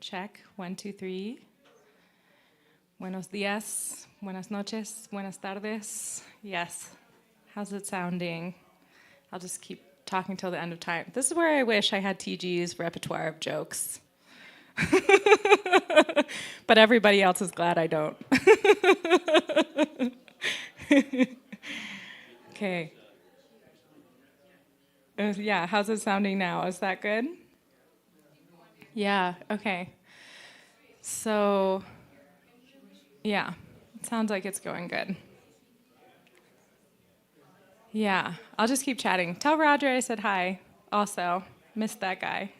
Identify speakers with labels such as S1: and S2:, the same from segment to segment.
S1: Check. 1, 2, 3. Buenos días. Buenas noches. Buenas tardes. Yes. How's it sounding? I'll just keep talking till the end of time. This is where I wish I had TG's repertoire of jokes. But everybody else is glad I don't. Okay. Yeah, how's it sounding now? Is that good? Yeah, okay. So, yeah, it sounds like it's going good. Yeah, I'll just keep chatting. Tell Roger I said hi. Also, missed that guy.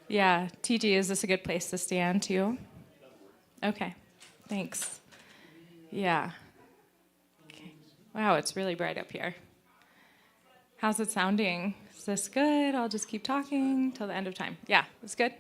S1: Yeah, TG, is this a good place to stand too? Okay, thanks. Yeah. Okay. Wow, it's really bright up here. How's it sounding? Is this good? I'll just keep talking till the end of time. Yeah, it's good?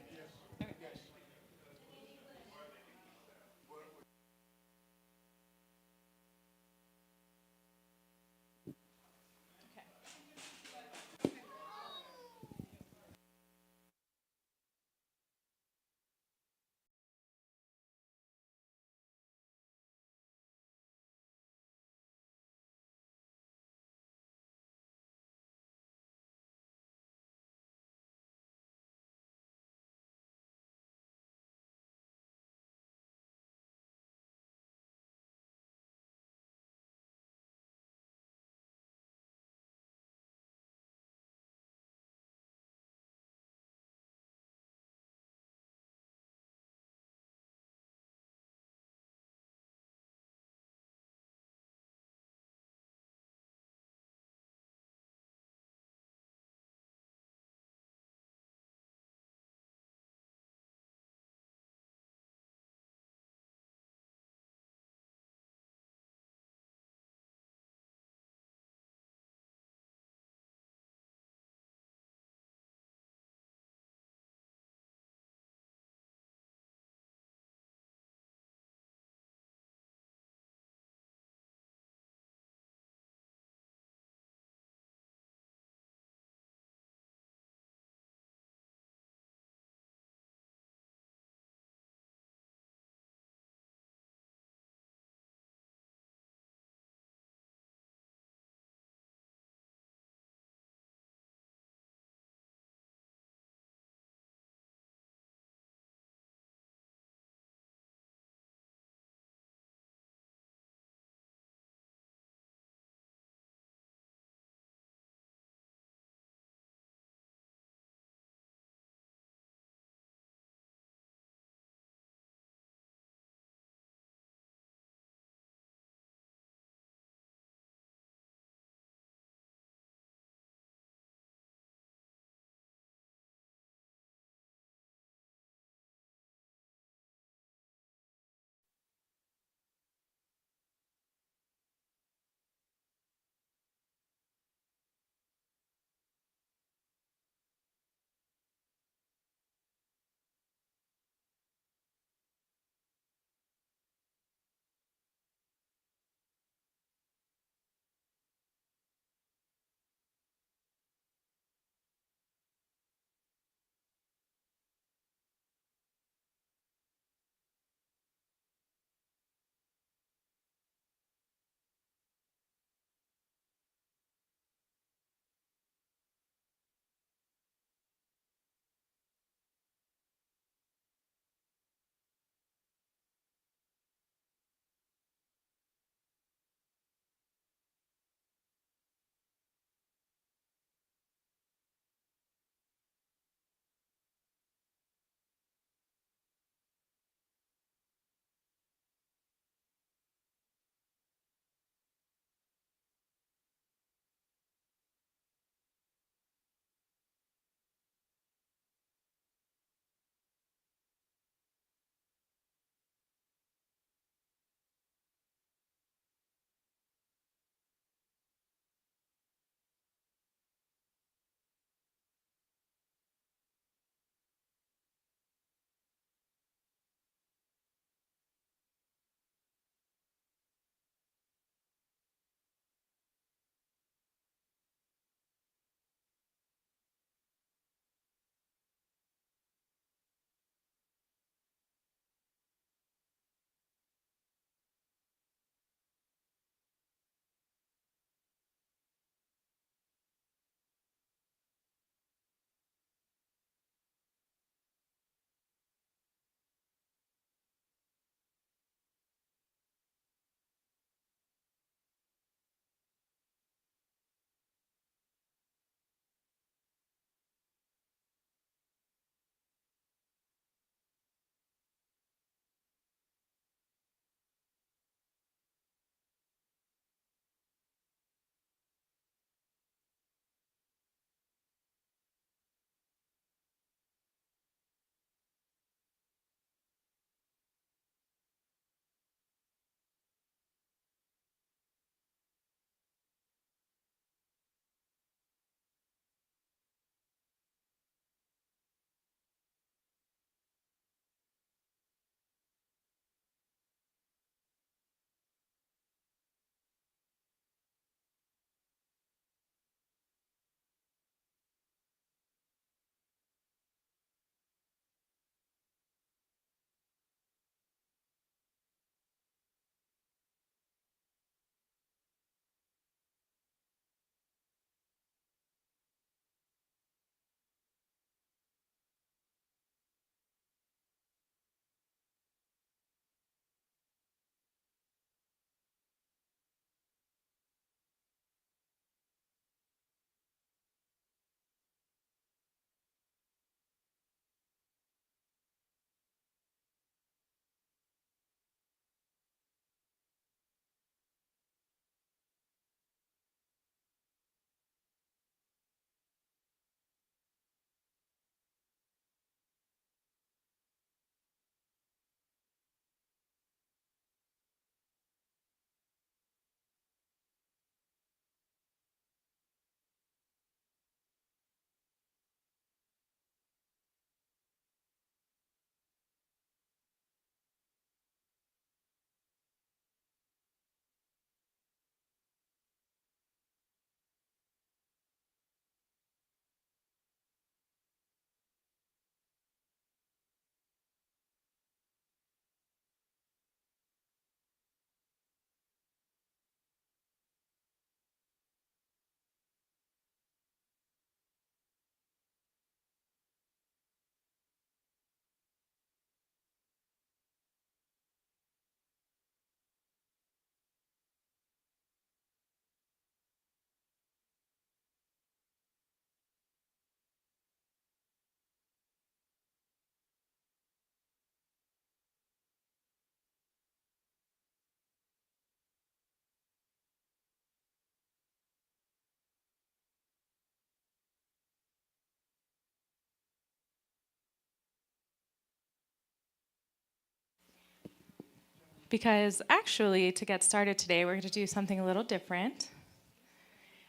S1: because actually, to get started today, we're going to do something a little different.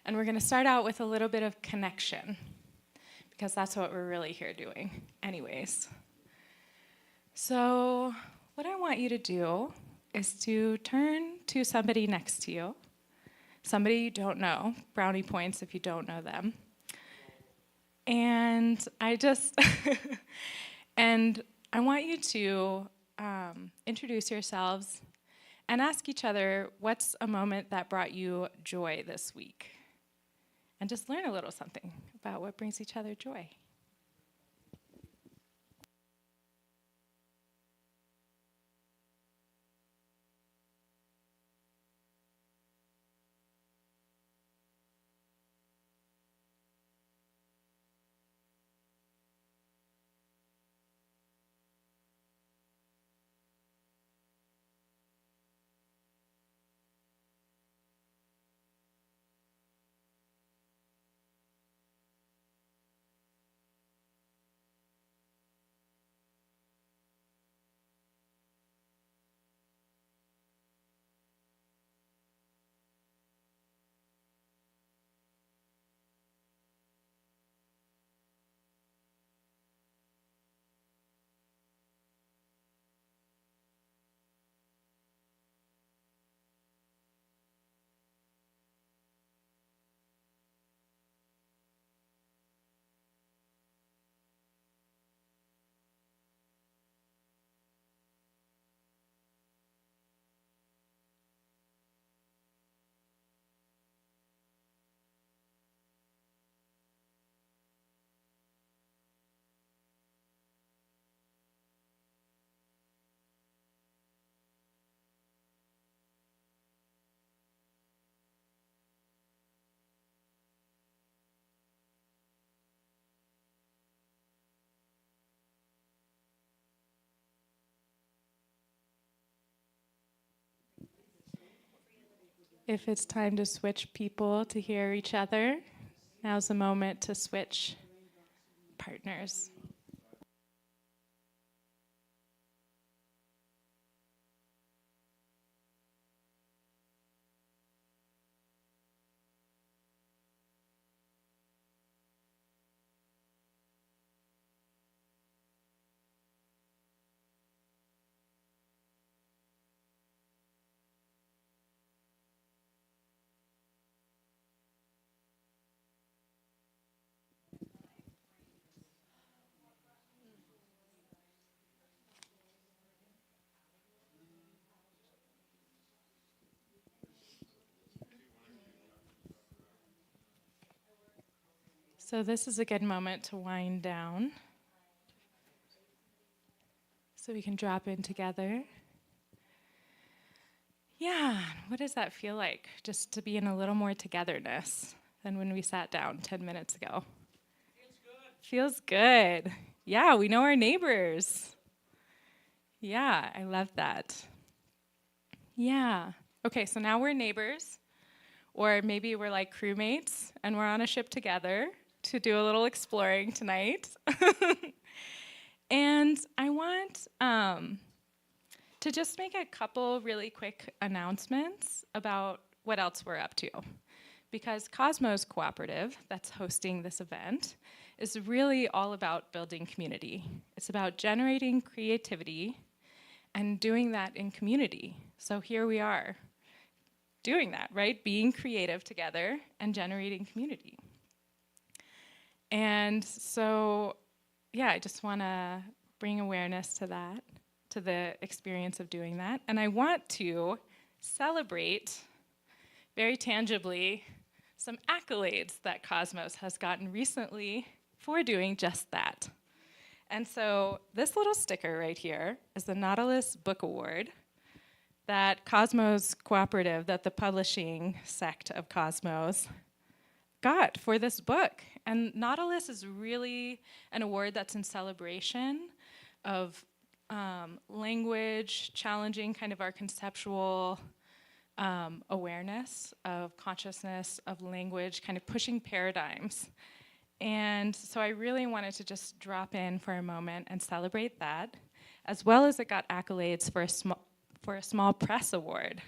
S1: And we're going to start out with a little bit of connection, because that's what we're really here doing anyways. So what I want you to do is to turn to somebody next to you, somebody you don't know, brownie points if you don't know them. And and I want you to introduce yourselves and ask each other, what's a moment that brought you joy this week? And just learn a little something about what brings each other joy. If it's time to switch people to hear each other, now's the moment to switch partners. So this is a good moment to wind down, so we can drop in together. Yeah, what does that feel like? Just to be in a little more togetherness than when we sat down 10 minutes ago. Feels good. Yeah, we know our neighbors. Yeah, I love that. Yeah. Okay, so now we're neighbors, or maybe we're like crewmates and we're on a ship together to do a little exploring tonight. And I want to just make a couple really quick announcements about what else we're up to. Because Cosmos Cooperative, that's hosting this event, is really all about building community. It's about generating creativity and doing that in community. So here we are, doing that, right? Being creative together and generating community. And so, yeah, I just want to bring awareness to that, to the experience of doing that. And I want to celebrate very tangibly some accolades that Cosmos has gotten recently for doing just that. And so this little sticker right here is the Nautilus Book Award that Cosmos Cooperative, that the publishing sect of Cosmos got for this book. And Nautilus is really an award that's in celebration of language, challenging kind of our conceptual awareness of consciousness, of language, kind of pushing paradigms. And so I really wanted to just drop in for a moment and celebrate that, as well as it got accolades for a small press award.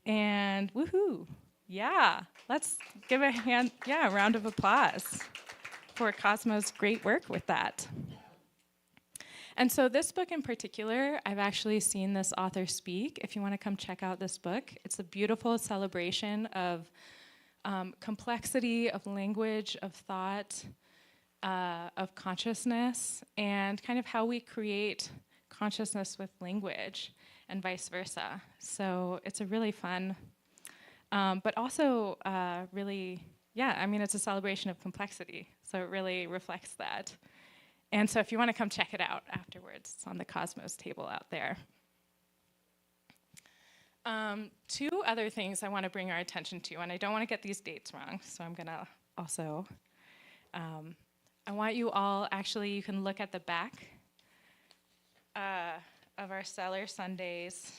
S1: And woohoo, yeah, let's give a round of applause for Cosmo's great work with that. And so this book in particular, I've actually seen this author speak. If you want to come check out this book, it's a beautiful celebration of complexity, of language, of thought, of consciousness, and kind of how we create consciousness with language and vice versa. So it's a really fun, but also really, it's a celebration of complexity. So it really reflects that. And so if you want to come check it out afterwards, it's on the Cosmos table out there. Two other things I want to bring our attention to, and I don't want to get these dates wrong, so I'm going to also, I want you all, actually, you can look at the back of our Stellar Sundays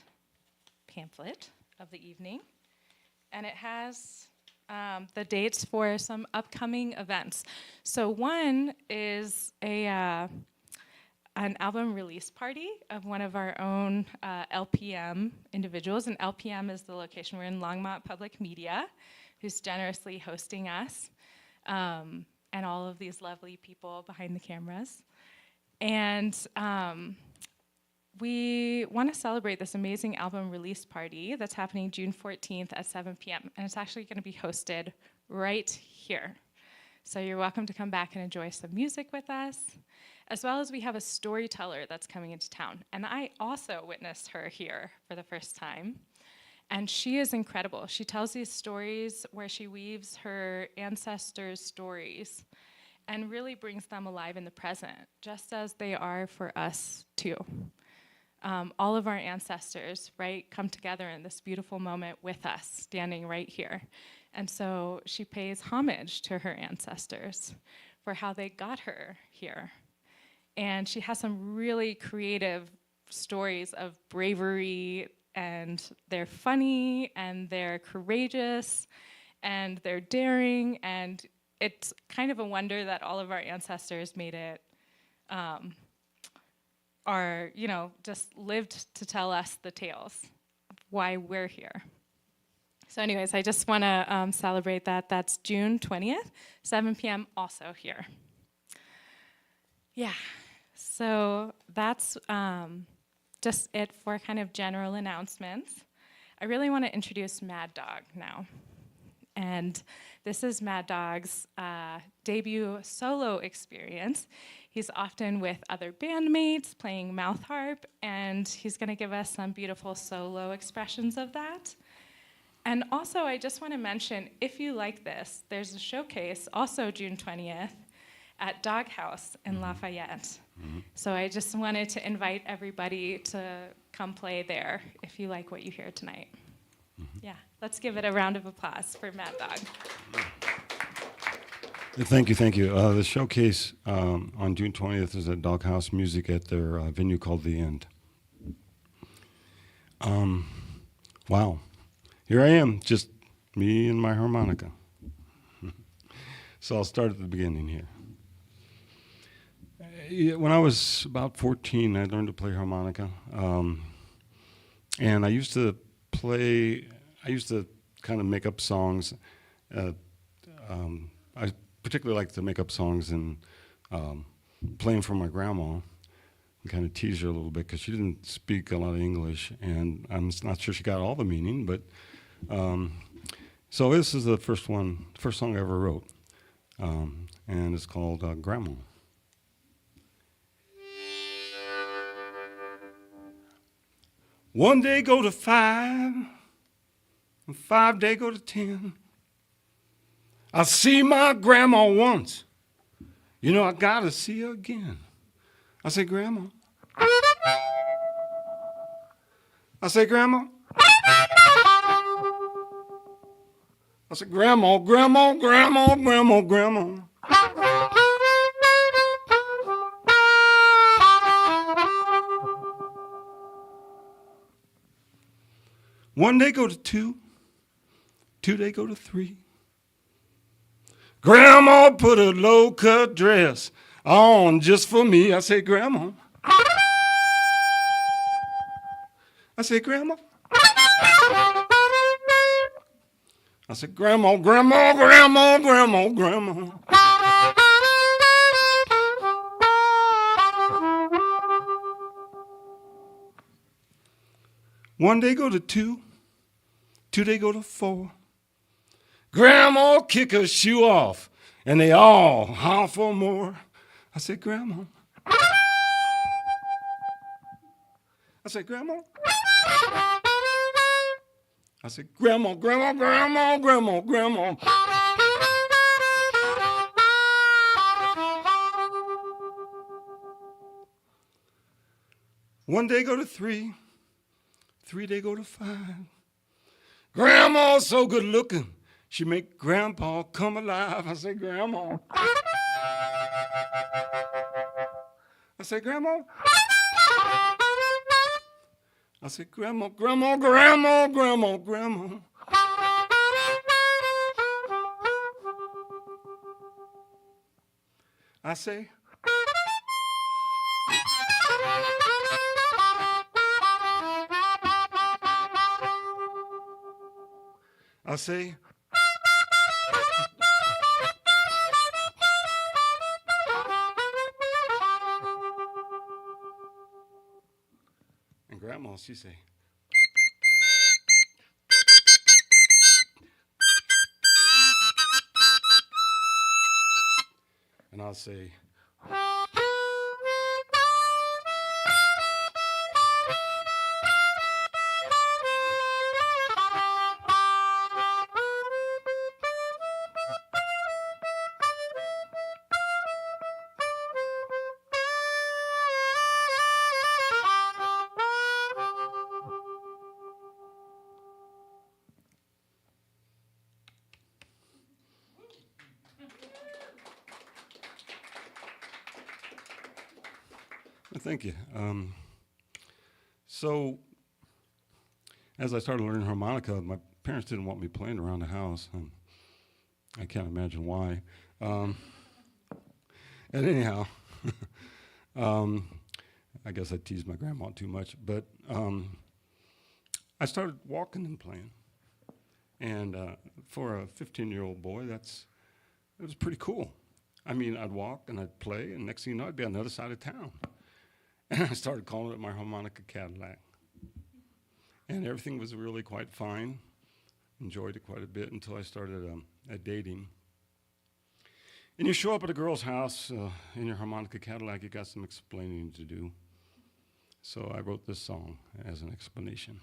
S1: pamphlet of the evening, and it has the dates for some upcoming events. So one is an album release party of one of our own LPM individuals, and LPM is the location. We're in Longmont Public Media, who's generously hosting us, and all of these lovely people behind the cameras. And we want to celebrate this amazing album release party that's happening June 14th at 7 p.m. And it's actually going to be hosted right here. So you're welcome to come back and enjoy some music with us, as well as we have a storyteller that's coming into town. And I also witnessed her here for the first time. And she is incredible. She tells these stories where she weaves her ancestors' stories and really brings them alive in the present, just as they are for us too. All of our ancestors, right, come together in this beautiful moment with us, standing right here. And so she pays homage to her ancestors for how they got her here. And she has some really creative stories of bravery, and they're funny, and they're courageous, and they're daring, and it's kind of a wonder that all of our ancestors made it, just lived to tell us the tales of why we're here. So anyways, I just want to celebrate that. That's June 20th, 7 p.m. also here. Yeah, so that's just it for kind of general announcements. I really want to introduce Mad Dog now. And this is Mad Dog's debut solo experience. He's often with other bandmates playing mouth harp, and he's going to give us some beautiful solo expressions of that. And also, I just want to mention, if you like this, there's a showcase, also June 20th, at Doghouse in Lafayette. Mm-hmm. So I just wanted to invite everybody to come play there if you like what you hear tonight. Mm-hmm. Yeah, let's give it a round of applause for Mad Dog.
S2: Thank you. The showcase on June 20th is at Doghouse Music at their venue called The End. Wow. Here I am, just me and my harmonica. So I'll start at the beginning here. When I was about 14, I learned to play harmonica. And I used to kind of make up songs. I particularly like to make up songs and playing for my grandma and kind of tease her a little bit because she didn't speak a lot of English, and I'm not sure she got all the meaning, but so this is the first song I ever wrote, and it's called Grandma. One day go to 5, and 5 day go to 10. I see my grandma once. I gotta see her again. I say, Grandma. I say, Grandma. I say, Grandma, Grandma, Grandma, Grandma, Grandma. One day go to 2, 2 day go to 3. Grandma put a low-cut dress on just for me. I say, Grandma. I said, Grandma. I said, Grandma, Grandma, Grandma, Grandma, Grandma. One day go to 2, 2 day go to 4. Grandma kick her shoe off, and they all holler for more. I said, Grandma. I said, Grandma. I said, Grandma, Grandma, Grandma, Grandma, Grandma. One day go to 3, 3 day go to 5. Grandma's so good looking, she make Grandpa come alive. I said, Grandma. I said, Grandma. I said, Grandma, Grandma, Grandma, Grandma, Grandma. I say, I say, and Grandma, she say, and I'll say, thank you. So, as I started learning harmonica, my parents didn't want me playing around the house, and I can't imagine why. And anyhow, I guess I teased my grandma too much, but I started walking and playing. And for a 15-year-old boy, it was pretty cool. I mean, I'd walk and I'd play, and next thing you know, I'd be on the other side of town. And I started calling it my harmonica Cadillac. And everything was really quite fine. Enjoyed it quite a bit until I started dating. And you show up at a girl's house in your harmonica Cadillac, you got some explaining to do. So I wrote this song as an explanation.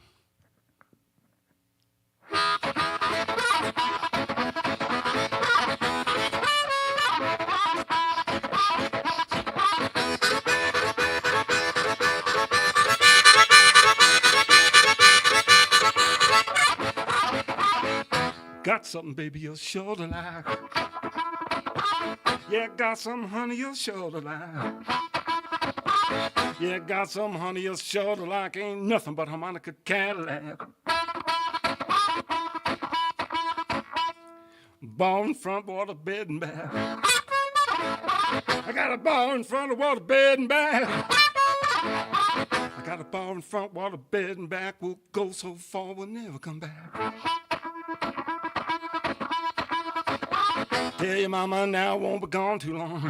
S2: Got something, baby, you're sure to like. Yeah, got some, honey, you're sure to like. Yeah, got some, honey, you're sure to like. Ain't nothing but harmonica Cadillac. Bar in front, water, bed, and bath. I got a bar in front of water, bed, and bath. I got a bar in front, water, bed, and back. We'll go so far, we'll never come back. Tell your mama now, won't be gone too long.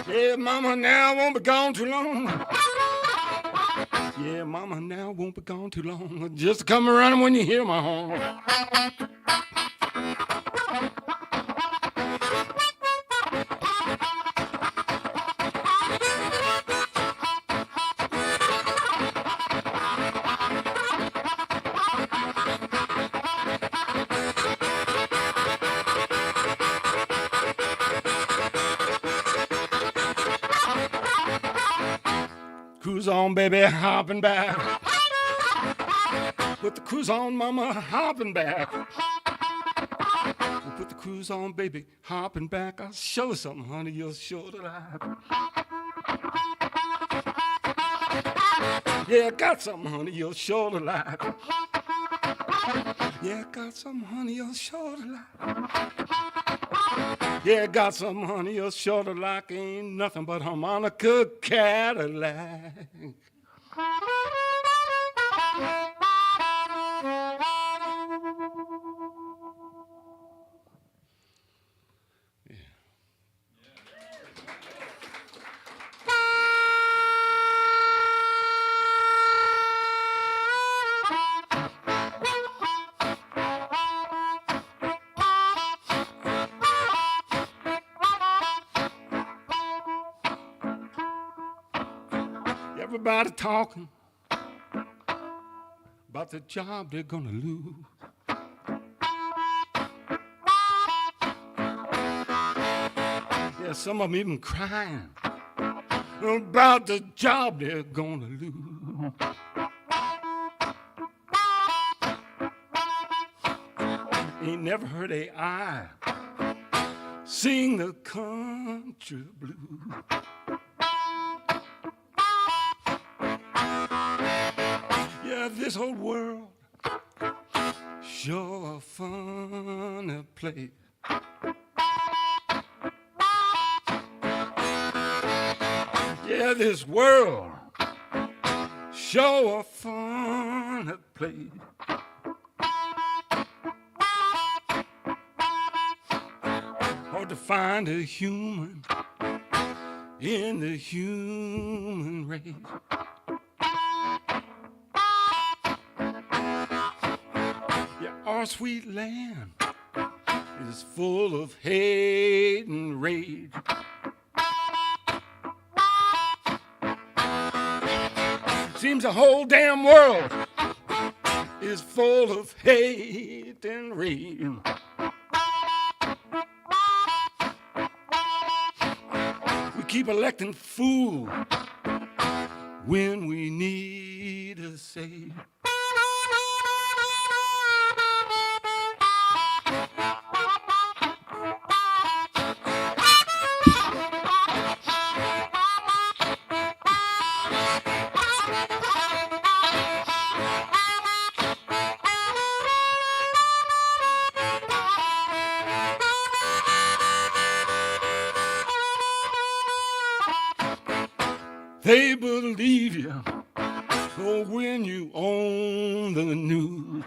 S2: Yeah, mama now, won't be gone too long. Yeah, mama now, won't be gone too long. Just come around when you hear my horn. Cruise on, baby, hopping back. Put the cruise on, mama, hopping back. Put the cruise on, baby, hopping back. I'll show you something, honey, you're sure to like. Yeah, got something, honey, you're sure to like. Yeah, got something, honey, you're sure to like. Yeah, got some, honey, you're sure to like. Ain't nothing but harmonica Cadillac. Everybody talking about the job they're gonna lose. Yeah, some of them even crying about the job they're gonna lose. Ain't never heard AI sing the country blues. Yeah, this whole world sure a funny place. Yeah, this world sure a funny place. Hard to find a human in the human race. Yeah, our sweet land is full of hate and rage. Seems the whole damn world is full of hate and rage. We keep electing fools when we need a save. They believe you when you own the news.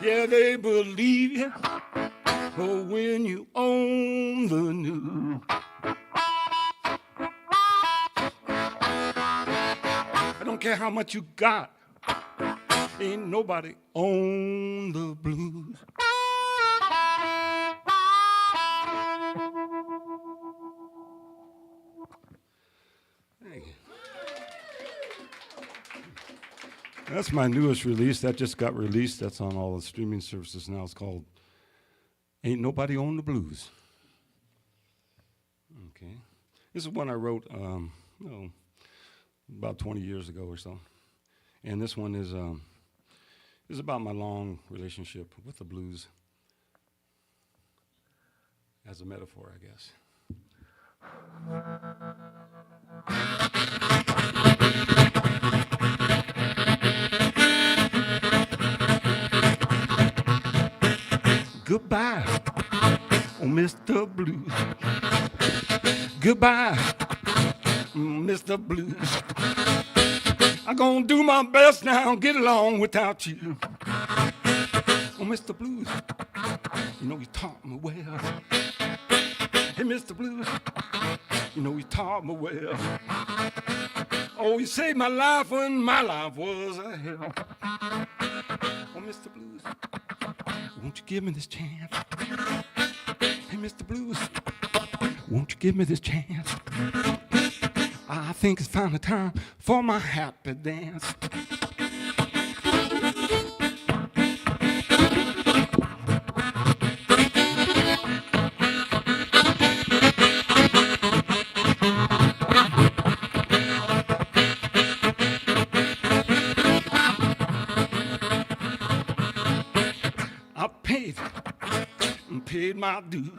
S2: Yeah, they believe you when you own the news. I don't care how much you got, ain't nobody own the blues. That's my newest release. That just got released. That's on all the streaming services now. It's called Ain't Nobody Own the Blues. Okay. This is one I wrote about 20 years ago or so. And this one is about my long relationship with the blues as a metaphor, I guess. Goodbye, oh Mr. Blues. Goodbye, Mr. Blues. I'm gonna do my best now, get along without you. Oh, Mr. Blues, you know you taught me well. Hey, Mr. Blues, you know you taught me well. Oh, you saved my life when my life was a hell. Oh, Mr. Blues, won't you give me this chance? Hey, Mr. Blues, won't you give me this chance? I think it's finally time for my happy dance. I paid my dues.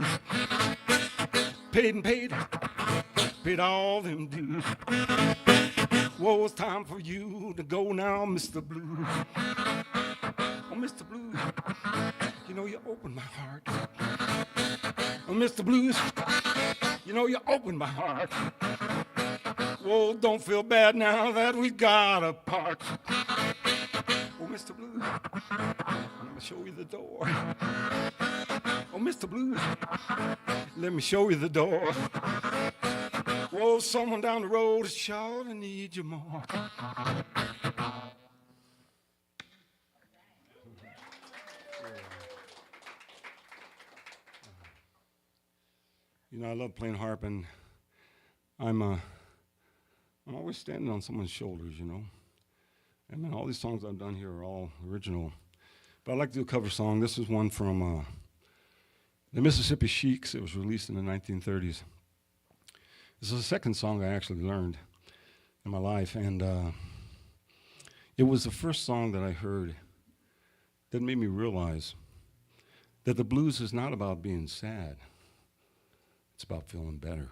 S2: Paid all them dues. Well, it's time for you to go now, Mr. Blues. Oh, Mr. Blues, you know you opened my heart. Oh, Mr. Blues, you know you opened my heart. Well, don't feel bad now that we got apart. Oh, Mr. Blues, let me show you the door. Oh, Mr. Blues, let me show you the door. Whoa, someone down the road is sure to need you more. You know, I love playing harp, and I'm always standing on someone's shoulders, you know. I mean, all these songs I've done here are all original. But I'd like to do a cover song. This is one from the Mississippi Sheiks. It was released in the 1930s. This is the second song I actually learned in my life, and it was the first song that I heard that made me realize that the blues is not about being sad. It's about feeling better.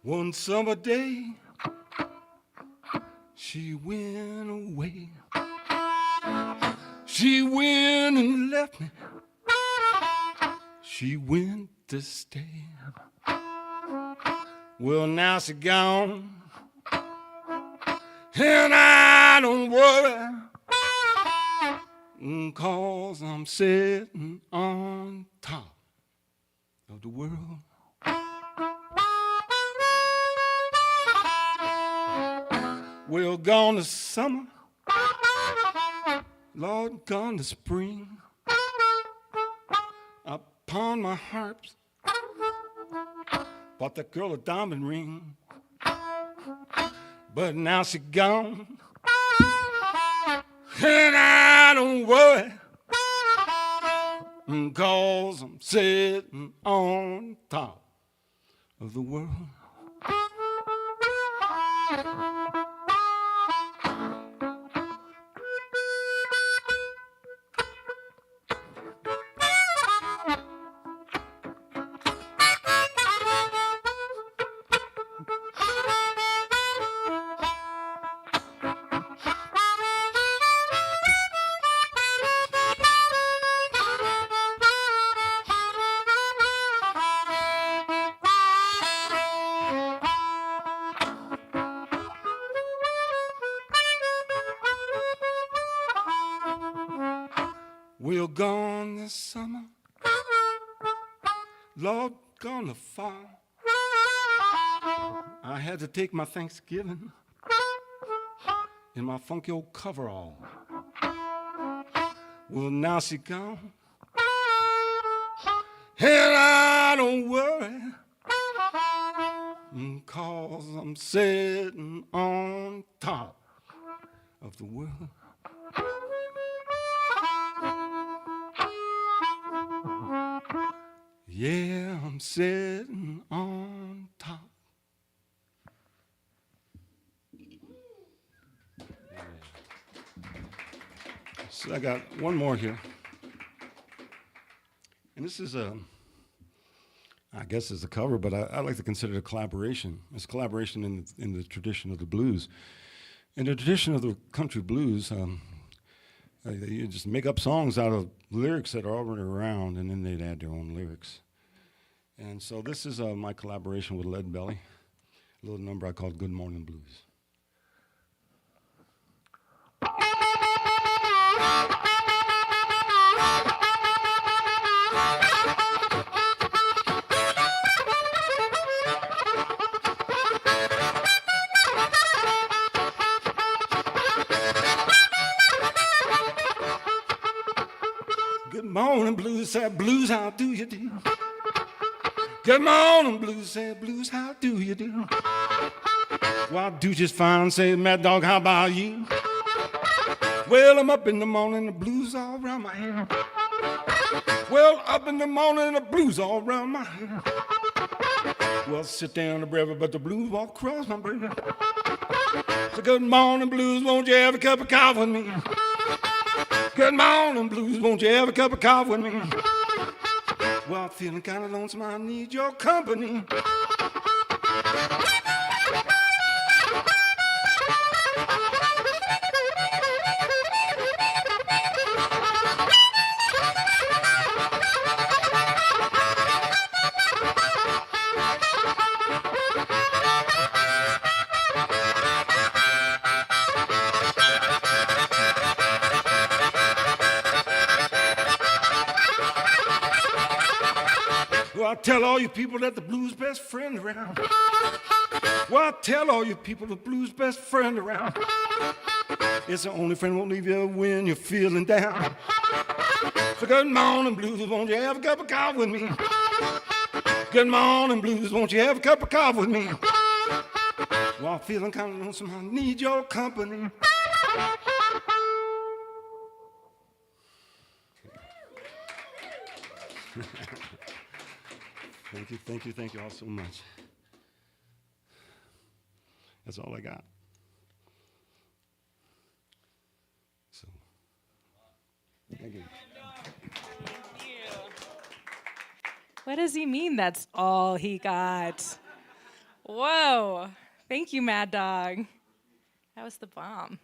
S2: One summer day, she went away. She went and left me. She went to stay. Well, now she gone, and I don't worry, 'cause I'm sitting on top of the world. Well, gone the summer, Lord, gone the spring. I pawned my harps, bought that girl a diamond ring. But now she gone, and I don't worry, 'cause I'm sitting on top of the world. We're gone this summer, Lord, gone the fall. I had to take my Thanksgiving in my funky old coverall. Well, now she gone, and I don't worry, 'cause I'm sitting on top of the world. Yeah, I'm sitting on top. Yeah. So I got one more here. And this is I guess it's a cover, but I like to consider it a collaboration. It's a collaboration in the tradition of the blues. In the tradition of the country blues, you just make up songs out of lyrics that are already around, and then they'd add their own lyrics. And so this is my collaboration with Lead Belly, a little number I called Good Morning Blues. Good morning, blues, said blues, how do you do? Good morning, blues, said blues, how do you do? Well, I do just fine, say Mad Dog, how about you? Well, I'm up in the morning, the blues all around my head. Well, up in the morning, the blues all around my head. Well, sit down the river, but the blues walk across my brain. So good morning, blues, won't you have a cup of coffee with me? Good morning, blues, won't you have a cup of coffee with me? Well, I'm feeling kind of lonesome, I need your company. Well, I tell all you people that the blues best friend around. Well, I tell all you people the blues best friend around. It's the only friend won't leave you when you're feeling down. So good morning, blues, won't you have a cup of coffee with me? Good morning, blues, won't you have a cup of coffee with me? Well, I'm feeling kind of lonesome, I need your company. Thank you all so much. That's all I got. So, thank you.
S1: What does he mean that's all he got? Whoa. Thank you, Mad Dog. That was the bomb.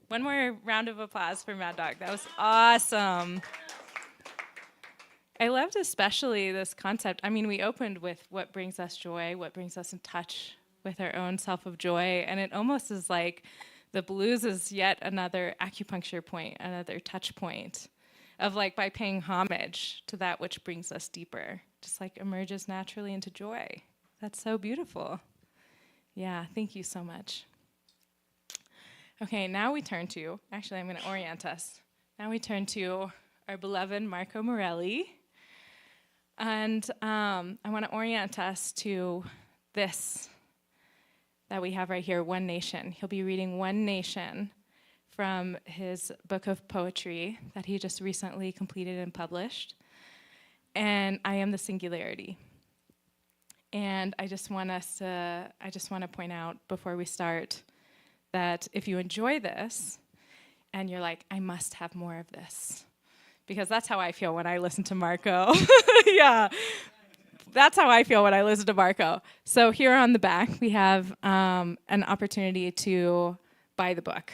S1: One more round of applause for Mad Dog. That was awesome. I loved especially this concept. I mean, we opened with what brings us joy, what brings us in touch with our own self of joy, and it almost is like the blues is yet another acupuncture point, another touch point of like by paying homage to that which brings us deeper, just like emerges naturally into joy. That's so beautiful. Yeah, thank you so much. Okay, now we turn to, actually I'm going to orient us. Now we turn to our beloved Marco Morelli. And I want to orient us to this that we have right here, One Nation. He'll be reading One Nation from his book of poetry that he just recently completed and published. And I Am the Singularity. And I just want to point out before we start that if you enjoy this and you're like, I must have more of this, because that's how I feel when I listen to Marco. Yeah, that's how I feel when I listen to Marco. So here on the back, we have an opportunity to buy the book.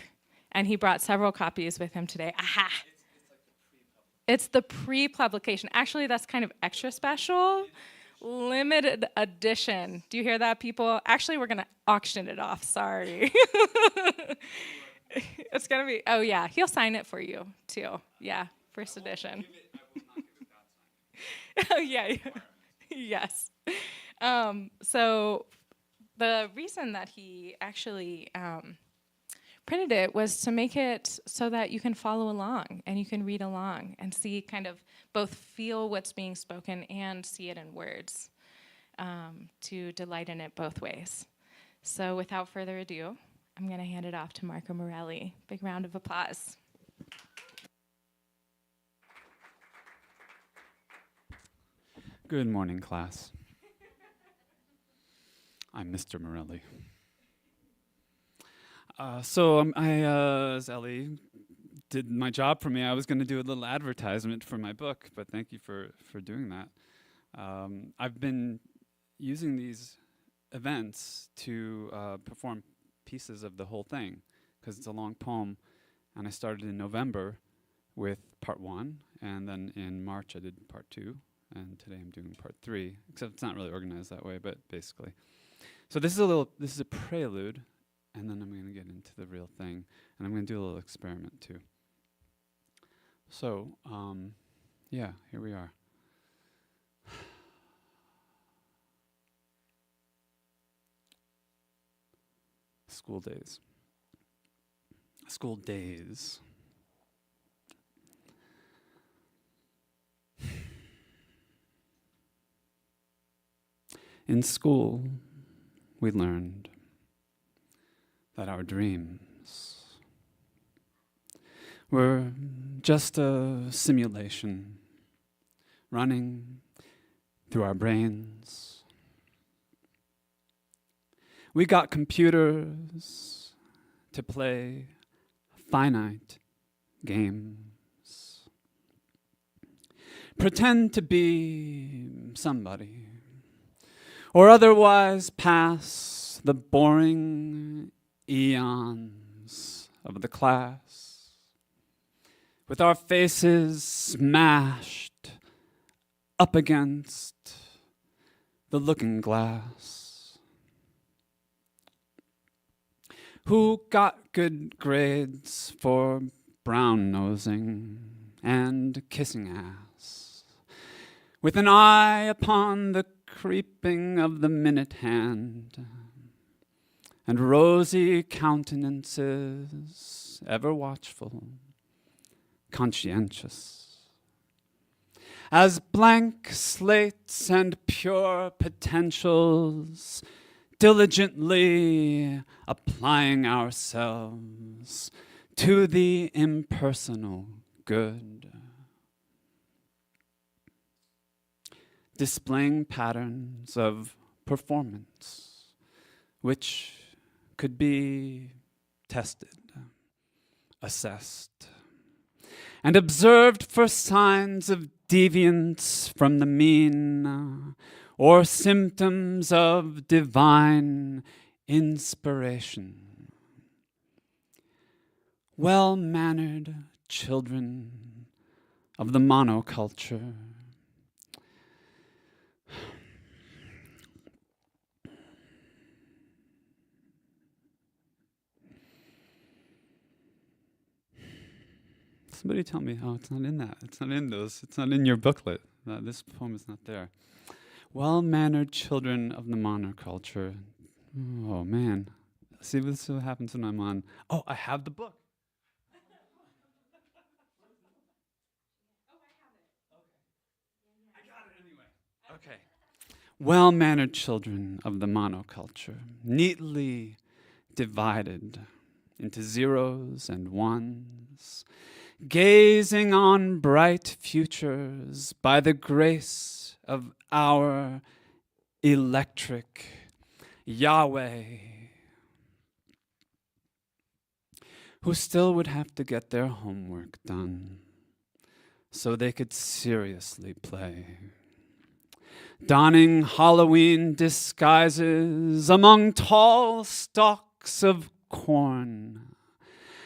S1: And he brought several copies with him today. Aha! It's the pre-publication. Actually, that's kind of extra special. Limited edition. Do you hear that, people? Actually, we're going to auction it off. Sorry. It's going to be, oh, yeah. He'll sign it for you, too. Yeah, first edition. Oh, yeah. Yes. So the reason that he actually printed it was to make it so that you can follow along and you can read along and see kind of both feel what's being spoken and see it in words, to delight in it both ways. So without further ado, I'm going to hand it off to Marco Morelli. Big round of applause.
S3: Good morning, class. I'm Mr. Morelli. As Ellie did my job for me, I was going to do a little advertisement for my book, but thank you for doing that. I've been using these events to perform pieces of the whole thing, because it's a long poem, and I started in November with part 1, and then in March I did part 2, and today I'm doing part 3, except it's not really organized that way, but basically. So this is a prelude, and then I'm going to get into the real thing, and I'm going to do a little experiment too. So, yeah, here we are. School days. School days. In school, we learned that our dreams were just a simulation running through our brains. We got computers to play finite games, pretend to be somebody, or otherwise pass the boring eons of the class with our faces smashed up against the looking glass. Who got good grades for brown-nosing and kissing ass with an eye upon the creeping of the minute hand, and rosy countenances, ever watchful, conscientious, as blank slates and pure potentials, diligently applying ourselves to the impersonal good, displaying patterns of performance which could be tested, assessed, and observed for signs of deviance from the mean, or symptoms of divine inspiration. Well-mannered children of the monoculture, somebody tell me, oh, it's not in that. It's not in those. It's not in your booklet. This poem is not there. Well-mannered children of the monoculture. Oh, man. See, this is what happens when I'm on. Oh, I have the book. I got it anyway. Okay. Well-mannered children of the monoculture, neatly divided into zeros and ones, gazing on bright futures by the grace of our electric Yahweh, who still would have to get their homework done so they could seriously play, donning Halloween disguises among tall stalks of corn,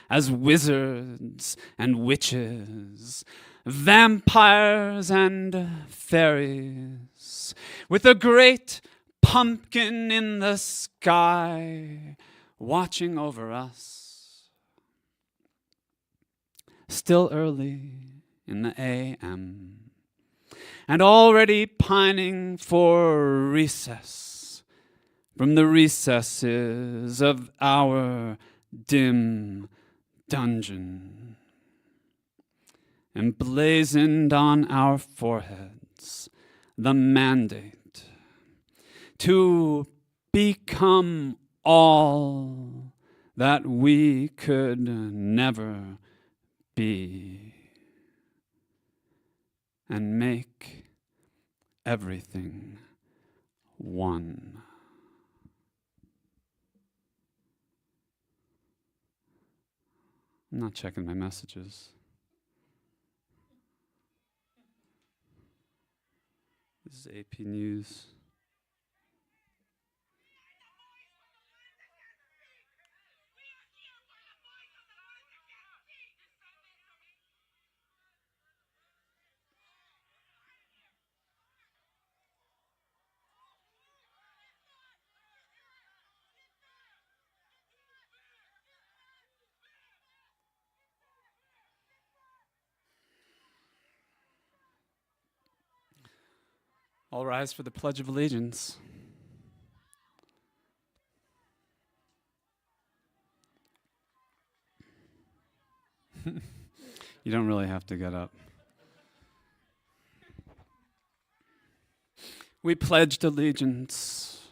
S3: as wizards and witches, vampires and fairies, with a great pumpkin in the sky watching over us. Still early in the a.m., and already pining for recess from the recesses of our dim dungeon, emblazoned on our foreheads the mandate to become all that we could never be, and make everything one. I'm not checking my messages. This is AP News. All rise for the Pledge of Allegiance. You don't really have to get up. We pledged allegiance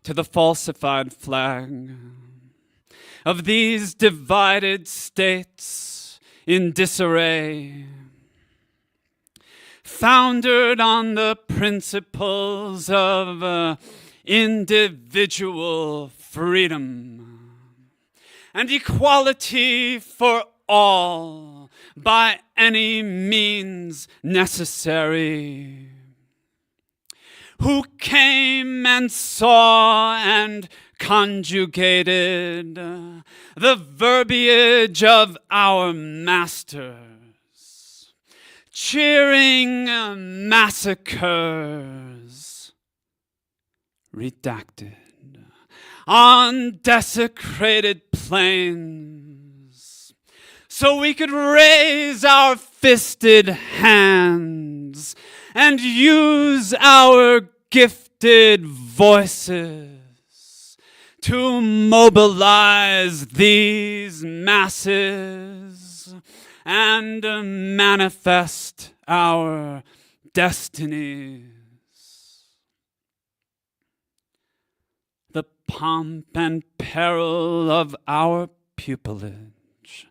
S3: to the falsified flag of these divided states in disarray, founded on the principles of individual freedom and equality for all by any means necessary, who came and saw and conjugated the verbiage of our masters, cheering massacres redacted on desecrated plains, so we could raise our fisted hands and use our gifted voices to mobilize these masses and manifest our destinies. The pomp and peril of our pupillage,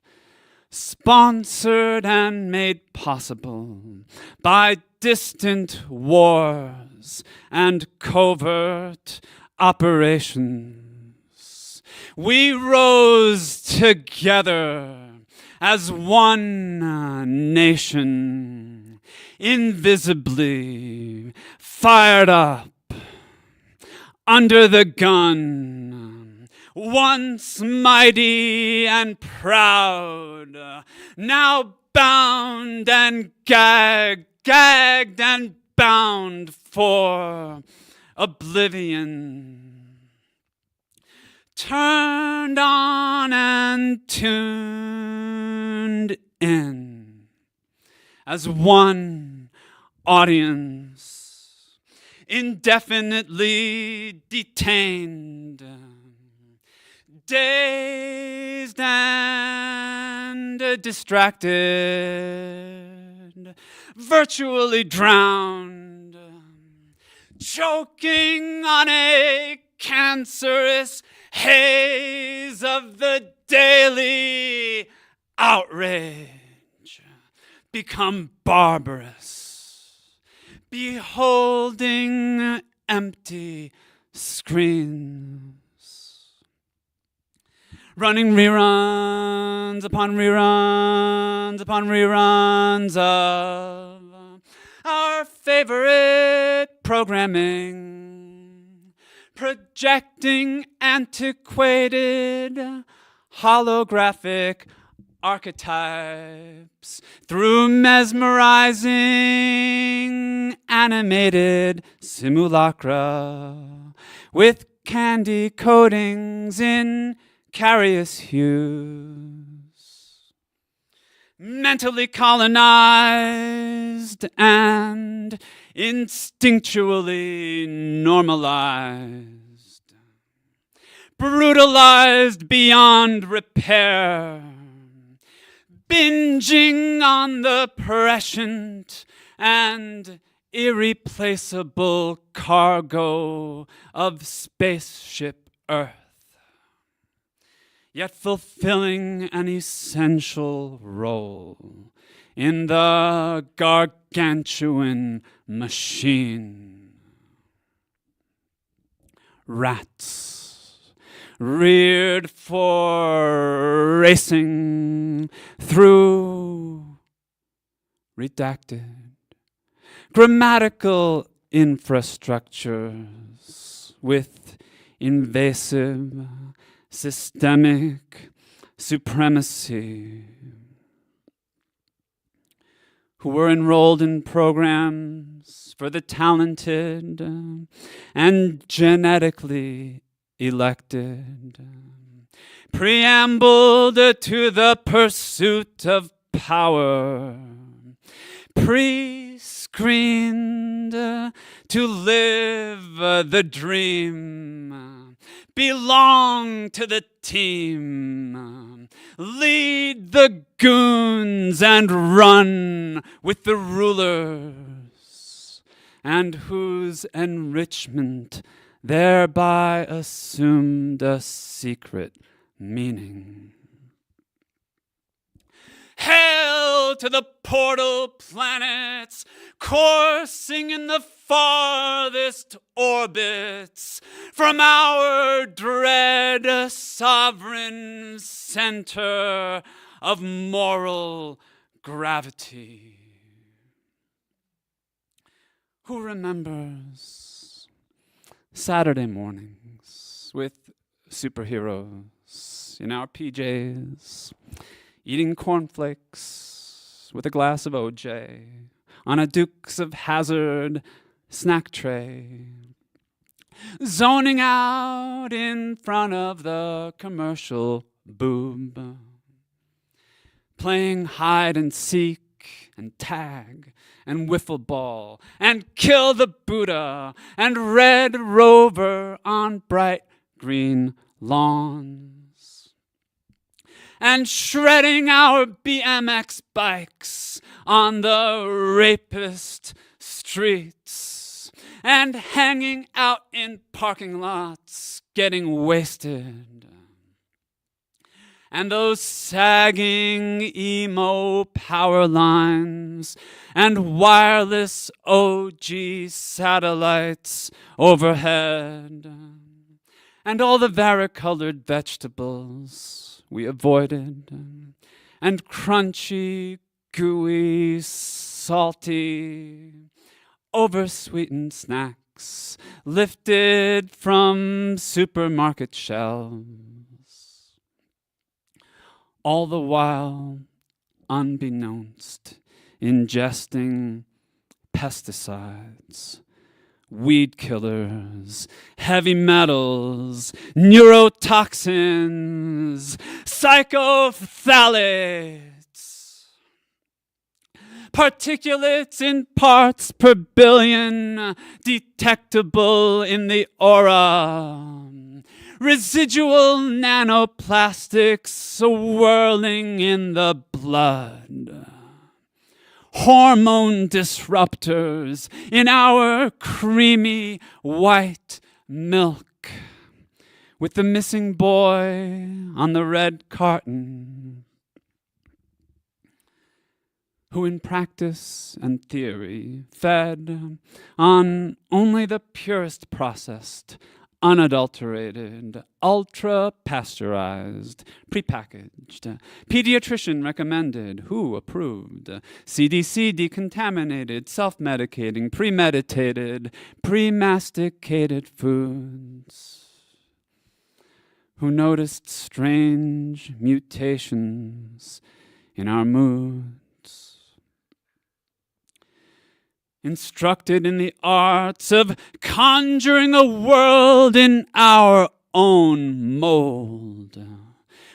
S3: sponsored and made possible by distant wars and covert operations. We rose together as one nation, invisibly fired up under the gun, once mighty and proud, now bound and gagged and bound for oblivion. Turned on and tuned in as one audience, indefinitely detained, dazed and distracted, virtually drowned, choking on a cancerous haze of the daily outrage, become barbarous, beholding empty screens, running reruns upon reruns upon reruns of our favorite programming, projecting antiquated holographic archetypes through mesmerizing animated simulacra with candy coatings in carious hues, mentally colonized and instinctually normalized, brutalized beyond repair, binging on the prescient and irreplaceable cargo of spaceship Earth, yet fulfilling an essential role in the gargantuan machine. Rats, reared for racing through redacted grammatical infrastructures with invasive systemic supremacy, who were enrolled in programs for the talented and genetically elected, preambled to the pursuit of power, pre-screened to live the dream, belong to the team, lead the goons and run with the rulers, and whose enrichment thereby assumed a secret meaning. Hail to the portal planets coursing in the farthest orbits from our dread sovereign center of moral gravity. Who remembers Saturday mornings with superheroes in our PJs, eating cornflakes with a glass of OJ on a Dukes of Hazzard snack tray, zoning out in front of the commercial boob, playing hide and seek and tag and wiffle ball and kill the Buddha and Red Rover on bright green lawns. And shredding our BMX bikes on the rapist streets and hanging out in parking lots getting wasted. And those sagging emo power lines and wireless OG satellites overhead, and all the varicolored vegetables we avoided, and crunchy, gooey, salty, oversweetened snacks lifted from supermarket shelves. All the while, unbeknownst, ingesting pesticides, weed killers, heavy metals, neurotoxins, psychophthalates, particulates in parts per billion detectable in the aura, residual nanoplastics swirling in the blood, hormone disruptors in our creamy white milk, with the missing boy on the red carton, who in practice and theory fed on only the purest processed, unadulterated, ultra-pasteurized, prepackaged, pediatrician recommended, who approved, CDC decontaminated, self-medicating, premeditated, pre-masticated foods, who noticed strange mutations in our moods, instructed in the arts of conjuring a world in our own mold.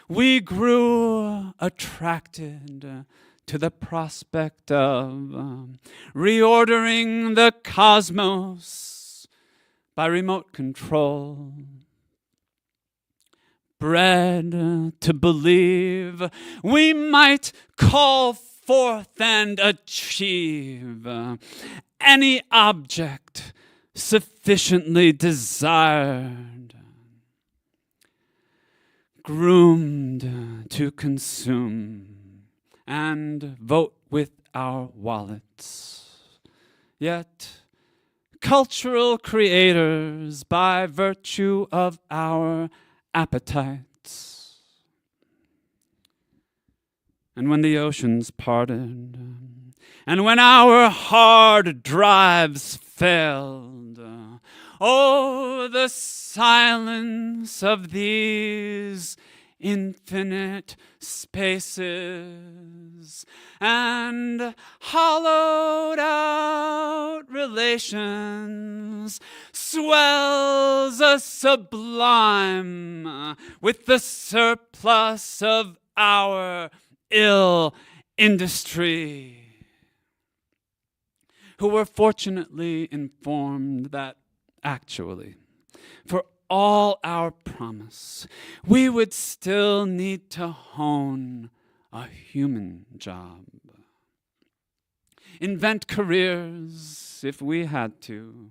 S3: We grew attracted to the prospect of reordering the cosmos by remote control, bred to believe we might call forth and achieve any object sufficiently desired, groomed to consume and vote with our wallets, yet cultural creators by virtue of our appetites. And when the oceans parted, and when our hard drives failed, oh, the silence of these infinite spaces and hollowed out relations swells a sublime with the surplus of our ill industry, who were fortunately informed that actually, for all our promise, we would still need to hone a human job, invent careers if we had to,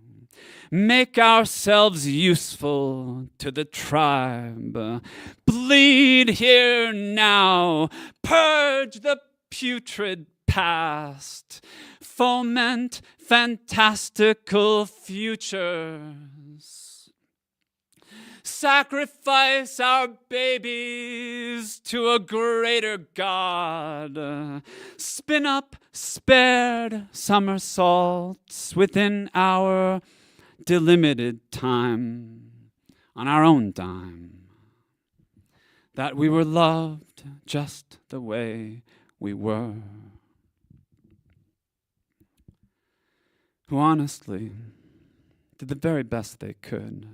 S3: make ourselves useful to the tribe, bleed here now, purge the putrid past, foment fantastical futures, sacrifice our babies to a greater God, spin up spared somersaults within our delimited time on our own dime, that we were loved just the way we were, who honestly did the very best they could,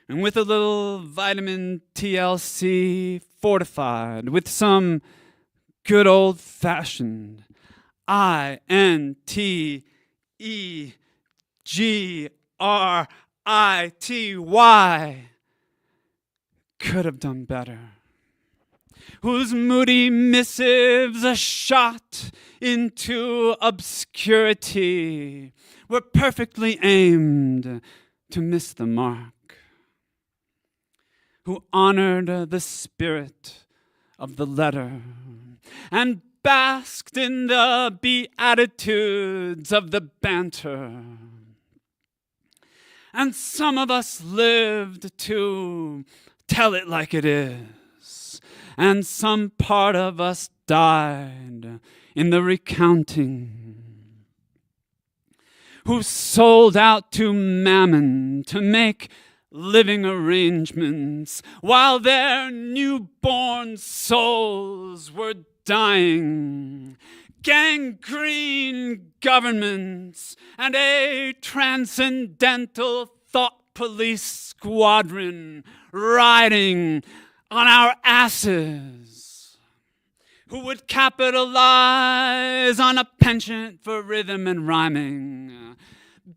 S3: and with a little vitamin TLC fortified with some good old-fashioned INTEGRITY could have done better, whose moody missives, a shot into obscurity, were perfectly aimed to miss the mark, who honored the spirit of the letter and basked in the beatitudes of the banter. And some of us lived to tell it like it is, and some part of us died in the recounting, who sold out to Mammon to make living arrangements while their newborn souls were dying. Gangrene governments and a transcendental thought police squadron riding on our asses, who would capitalize on a penchant for rhythm and rhyming,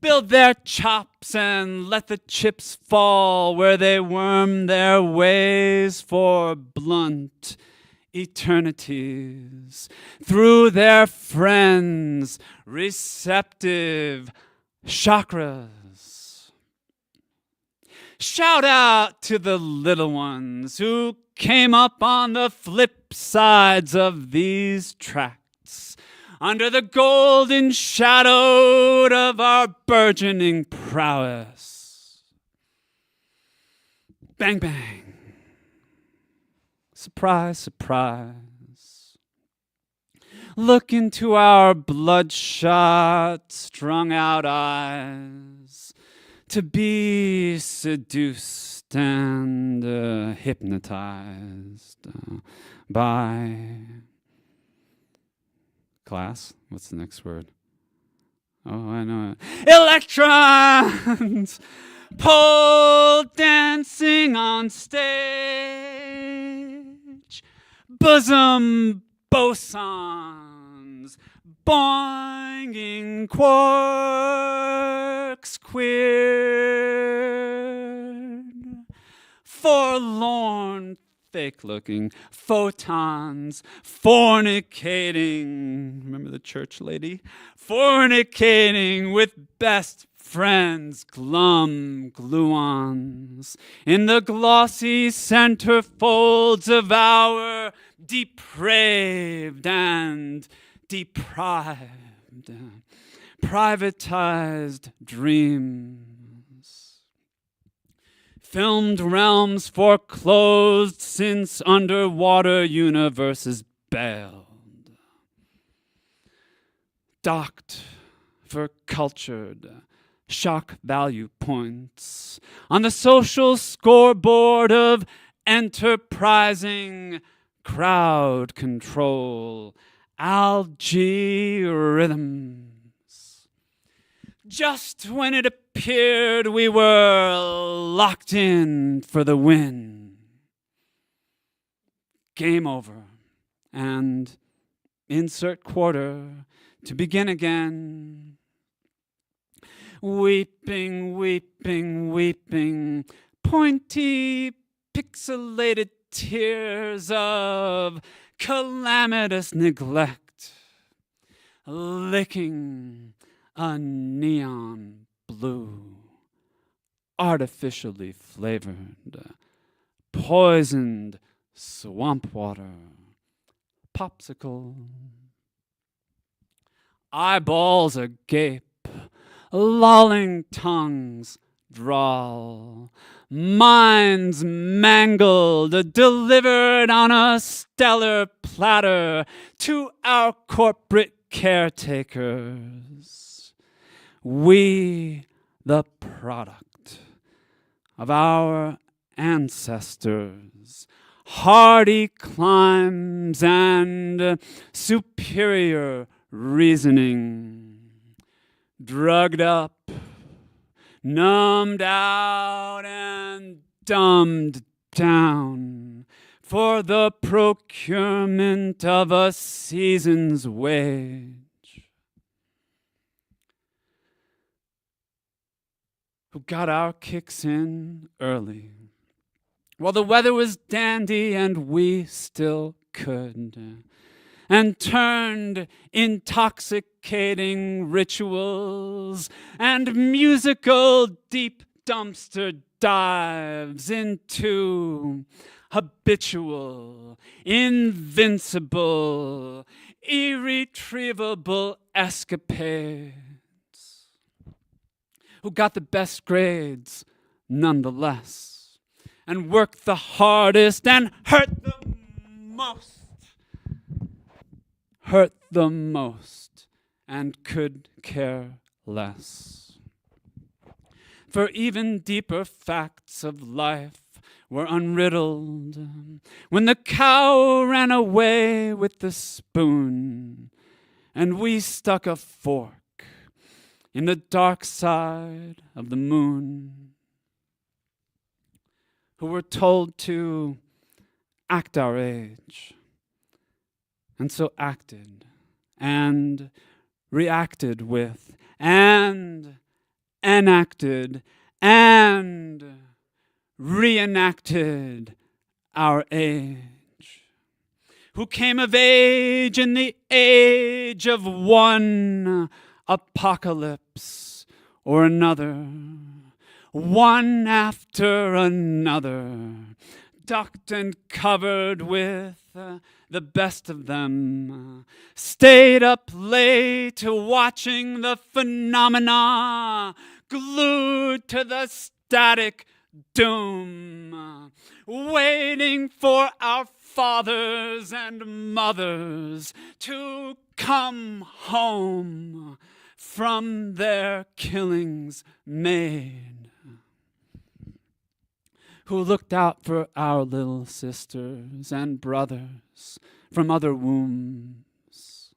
S3: build their chops and let the chips fall where they worm their ways for blunt eternities through their friends' receptive chakras. Shout out to the little ones who came up on the flip sides of these tracks, under the golden shadow of our burgeoning prowess. Bang, bang. Surprise, surprise. Look into our bloodshot, strung out eyes, to be seduced and hypnotized by class. What's the next word? Oh, I know it. Electrons pole dancing on stage, bosom bosons boinging quarks queered, forlorn fake-looking photons fornicating. Remember the church lady? Fornicating with best friends, glum gluons, in the glossy centerfolds of our depraved and deprived, privatized dreams. Filmed realms foreclosed since underwater universes bailed. Docked for cultured shock value points on the social scoreboard of enterprising crowd control algorithms. Just when it appeared we were locked in for the win, game over, and insert quarter to begin again. Weeping, weeping, weeping, pointy, pixelated tears of calamitous neglect, licking a neon blue, artificially flavored, poisoned swamp water, popsicle. Eyeballs agape, lolling tongues drawl, minds mangled, delivered on a stellar platter to our corporate caretakers. We, the product of our ancestors' hardy climbs and superior reasoning, drugged up, numbed out, and dumbed down for the procurement of a season's wage. who got our kicks in early, while the weather was dandy and we still could, and turned intoxicating rituals and musical deep dumpster dives into habitual, invincible, irretrievable escapades, who got the best grades nonetheless, and worked the hardest and hurt the most, and could care less. For even deeper facts of life were unriddled when the cow ran away with the spoon, and we stuck a fork in the dark side of the moon, who were told to act our age, and so acted and reacted with and enacted and reenacted our age, who came of age in the age of one apocalypse or another, one after another, ducked and covered with the best of them, stayed up late watching the phenomena, glued to the static doom, waiting for our fathers and mothers to come home from their killings made, who looked out for our little sisters and brothers from other wombs,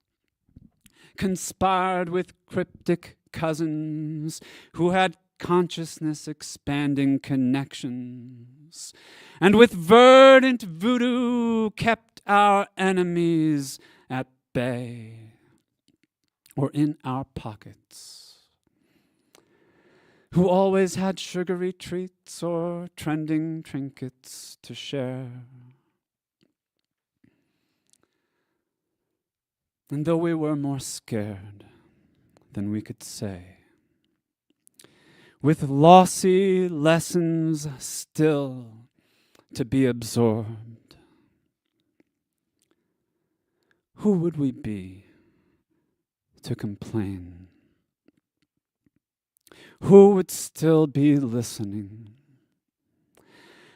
S3: conspired with cryptic cousins who had consciousness expanding connections, and with verdant voodoo kept our enemies at bay or in our pockets, who always had sugary treats or trending trinkets to share. And though we were more scared than we could say, with lossy lessons still to be absorbed, who would we be to complain? Who would still be listening?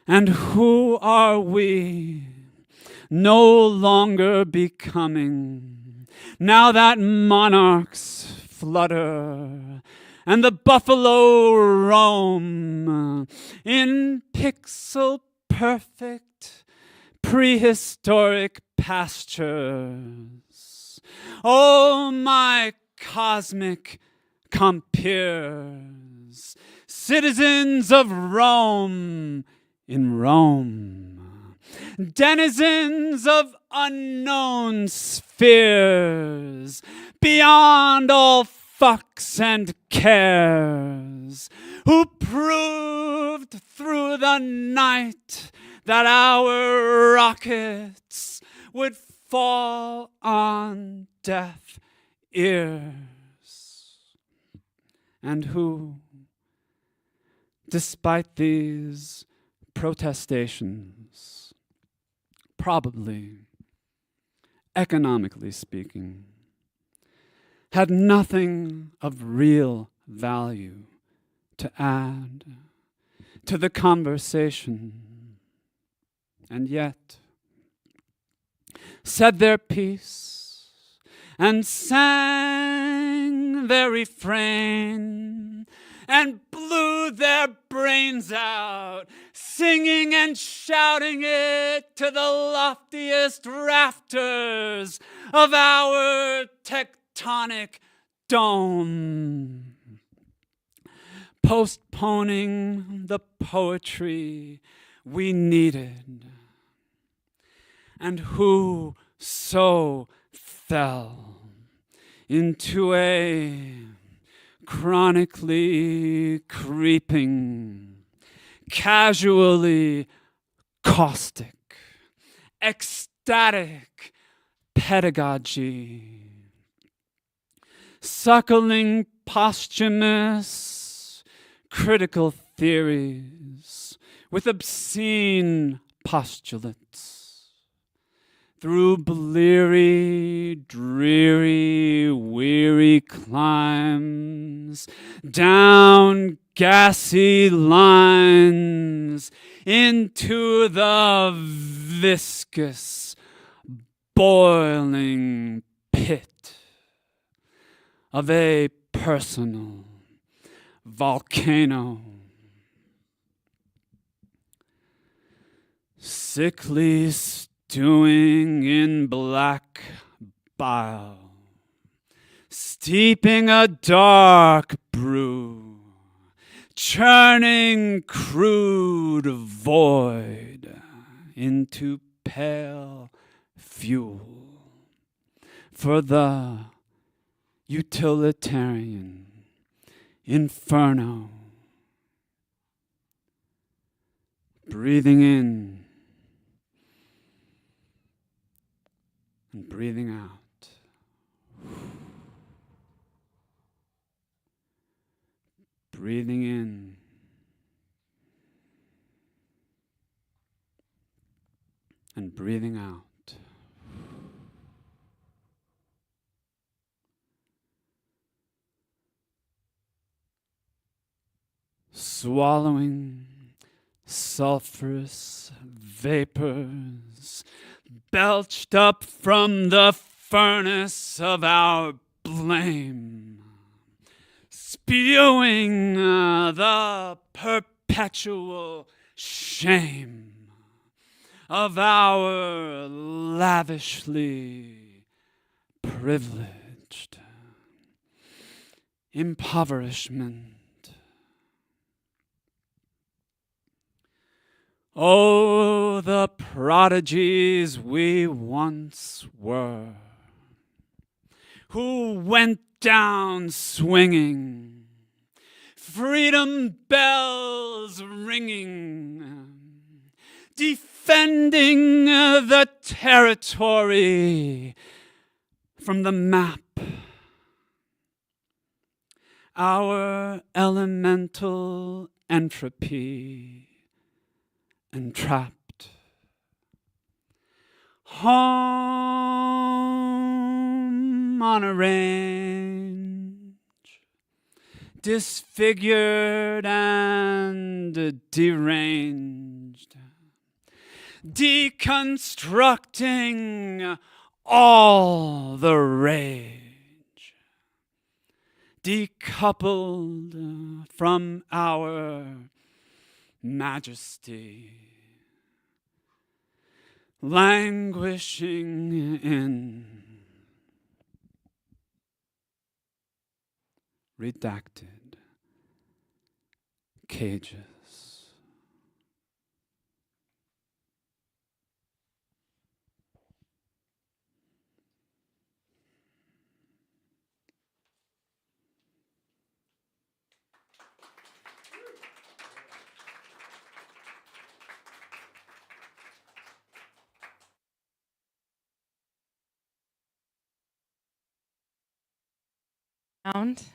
S3: And who are we no longer becoming, now that monarchs flutter and the buffalo roam in pixel-perfect prehistoric pastures? Oh, my cosmic compeers, citizens of Rome in Rome, denizens of unknown spheres, beyond all fucks and cares, who proved through the night that our rockets would fall on deaf ears, and who, despite these protestations, probably, economically speaking, had nothing of real value to add to the conversation, and yet said their piece and sang their refrain and blew their brains out, singing and shouting it to the loftiest rafters of our tectonic dome, postponing the poetry we needed, and who so fell into a chronically creeping, casually caustic, ecstatic pedagogy, suckling posthumous critical theories with obscene postulates, through bleary, dreary, weary climbs, down gassy lines, into the viscous, boiling pit of a personal volcano. Sickly stewing in black bile, steeping a dark brew, churning crude void into pale fuel for the utilitarian inferno. Breathing in and breathing out. Breathing in and breathing out. Swallowing sulfurous vapors belched up from the furnace of our blame, spewing the perpetual shame of our lavishly privileged impoverishment. Oh, the prodigies we once were, who went down swinging, freedom bells ringing, defending the territory from the map, our elemental entropy entrapped. Home on a range, disfigured and deranged, deconstructing all the rage, decoupled from our majesty, languishing in redacted cages.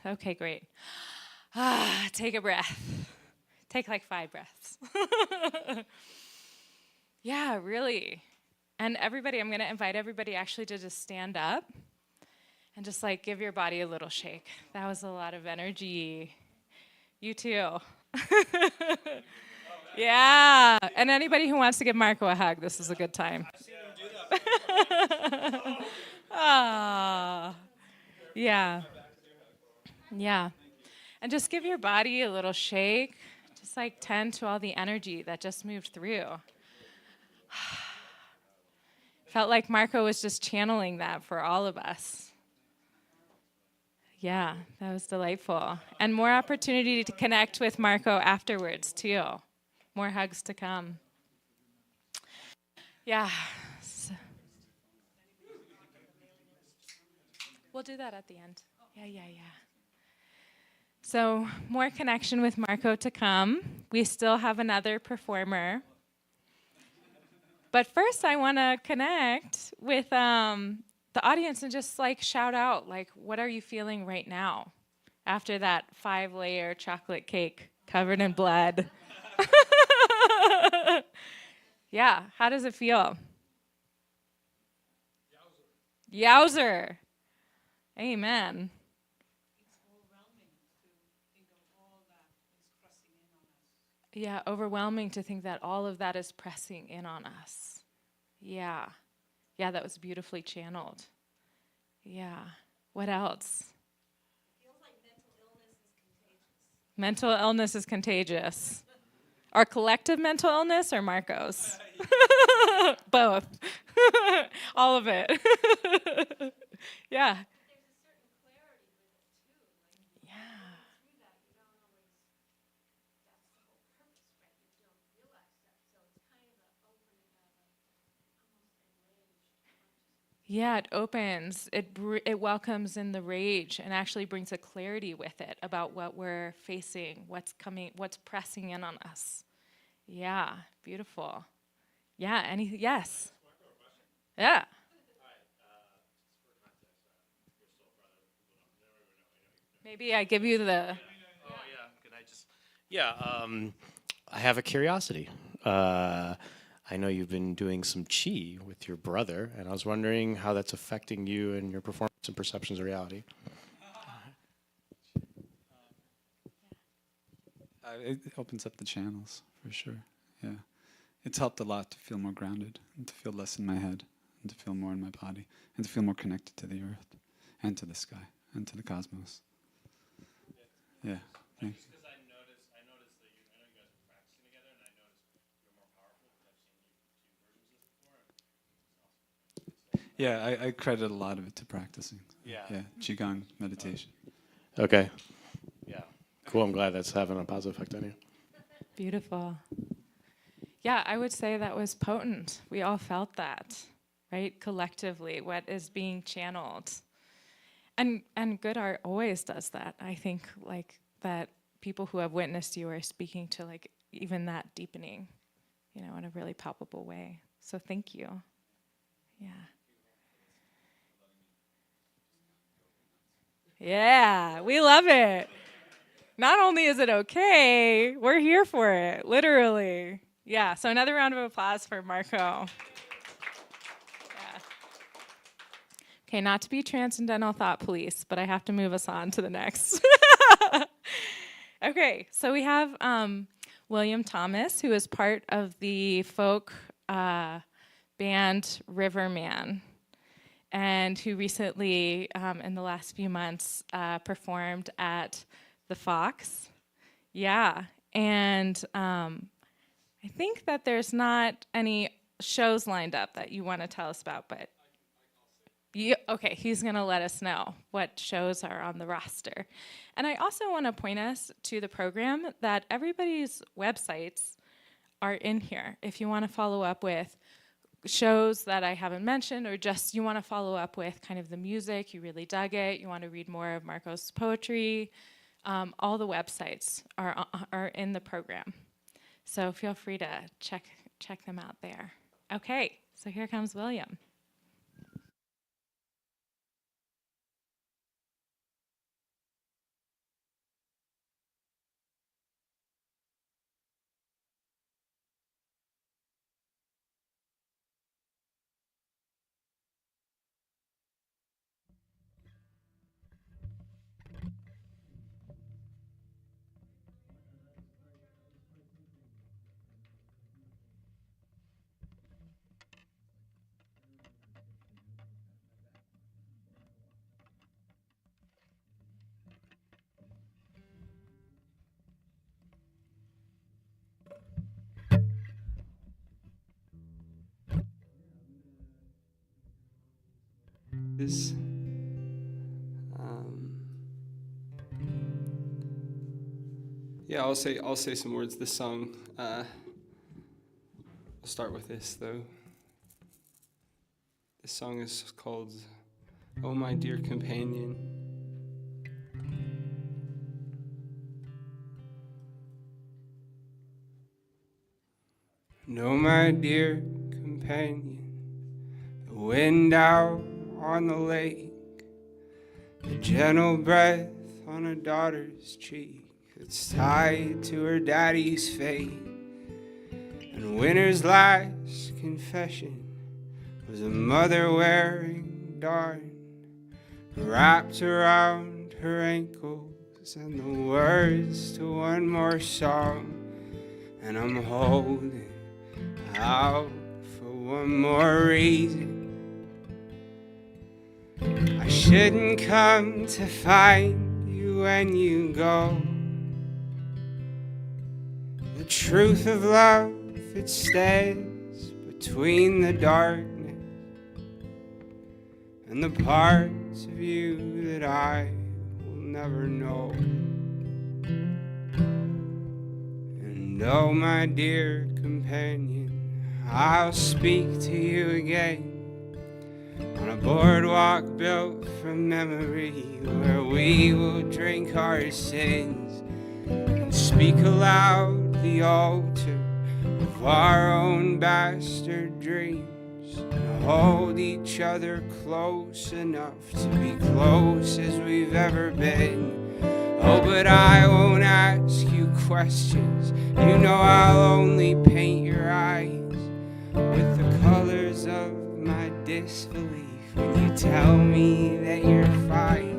S1: Okay, great. Take a breath. Take like 5 breaths. Yeah, really. And everybody, I'm going to invite everybody actually to just stand up and just like give your body a little shake. That was a lot of energy. You too. Yeah. And anybody who wants to give Marco a hug, this is a good time. I've seen him do that. Ah. Yeah. Yeah. And just give your body a little shake. Just like tend to all the energy that just moved through. Felt like Marco was just channeling that for all of us. Yeah, that was delightful. And more opportunity to connect with Marco afterwards, too. More hugs to come. Yeah. So. We'll do that at the end. Yeah. So more connection with Marco to come. We still have another performer. But first I want to connect with the audience and just like shout out, like, what are you feeling right now after that 5-layer chocolate cake covered in blood? Yeah, how does it feel? Yowzer. Amen. Yeah, overwhelming to think that all of that is pressing in on us. Yeah. Yeah, that was beautifully channeled. Yeah. What else?
S4: Feels like mental illness is contagious.
S1: Mental illness is contagious. Our collective mental illness or Marco's? Both. All of it. Yeah.
S4: There's a certain clarity with it too. Like
S1: Yeah.
S4: through that, you don't always. That's the whole purpose, right? You don't realize that, so it's kind of an opening of almost enraged consciousness.
S1: Yeah, it opens. It welcomes in the rage and actually brings a clarity with it about what we're facing, what's coming, what's pressing in on us. Yeah, beautiful. Yeah, yes. Yeah. Maybe I give you the.
S5: Oh yeah, can I just? Yeah, I have a curiosity. I know you've been doing some chi with your brother, and I was wondering how that's affecting you and your performance and perceptions of reality.
S3: It opens up the channels, for sure. Yeah. It's helped a lot to feel more grounded and to feel less in my head and to feel more in my body and to feel more connected to the earth and to the sky and to the cosmos. Yeah. Thank you.
S5: Because I noticed that I know you guys were practicing together, and I noticed you're more powerful because I've seen you 2 versions of this before.
S3: Yeah, I credit a lot of it to practicing.
S5: Yeah.
S3: Yeah, Qigong meditation.
S5: Okay. Yeah. Cool. I'm glad that's having a positive effect on you.
S1: Beautiful. Yeah, I would say that was potent. We all felt that, right? Collectively, what is being channeled. And good art always does that. I think like that people who have witnessed you are speaking to like even that deepening, you know, in a really palpable way. So thank you. Yeah. Yeah, we love it. Not only is it okay, we're here for it, literally. Yeah, so another round of applause for Marco. Yeah. Okay, not to be transcendental thought police, but I have to move us on to the next. Okay, so we have William Thomas, who is part of the folk band Riverman, and who recently, in the last few months, performed at the Fox. Yeah, and I think that there's not any shows lined up that you want to tell us about, but okay, he's going to let us know what shows are on the roster. And I also want to point us to the program that everybody's websites are in here. If you want to follow up with shows that I haven't mentioned, or just you want to follow up with kind of the music, you really dug it, you want to read more of Marco's poetry, all the websites are in the program. So feel free to check them out there. Okay, so here comes William.
S6: This yeah, I'll say some words. This song, I'll start with this though. This song is called "Oh My Dear Companion." No, my dear companion, the wind out on the lake, the gentle breath on a daughter's cheek that's tied to her daddy's fate. And winter's last confession was a mother wearing darn wrapped around her ankles, and the words to one more song. And I'm holding out for one more reason. I shouldn't come to find you when you go. The truth of love, it stands between the darkness and the parts of you that I will never know. And oh, my dear companion, I'll speak to you again on a boardwalk built from memory, where we will drink our sins and speak aloud the altar of our own bastard dreams, and hold each other close enough to be close as we've ever been. Oh, but I won't ask you questions. You know I'll only paint your eyes with the colors of my disbelief when you tell me that you're fine.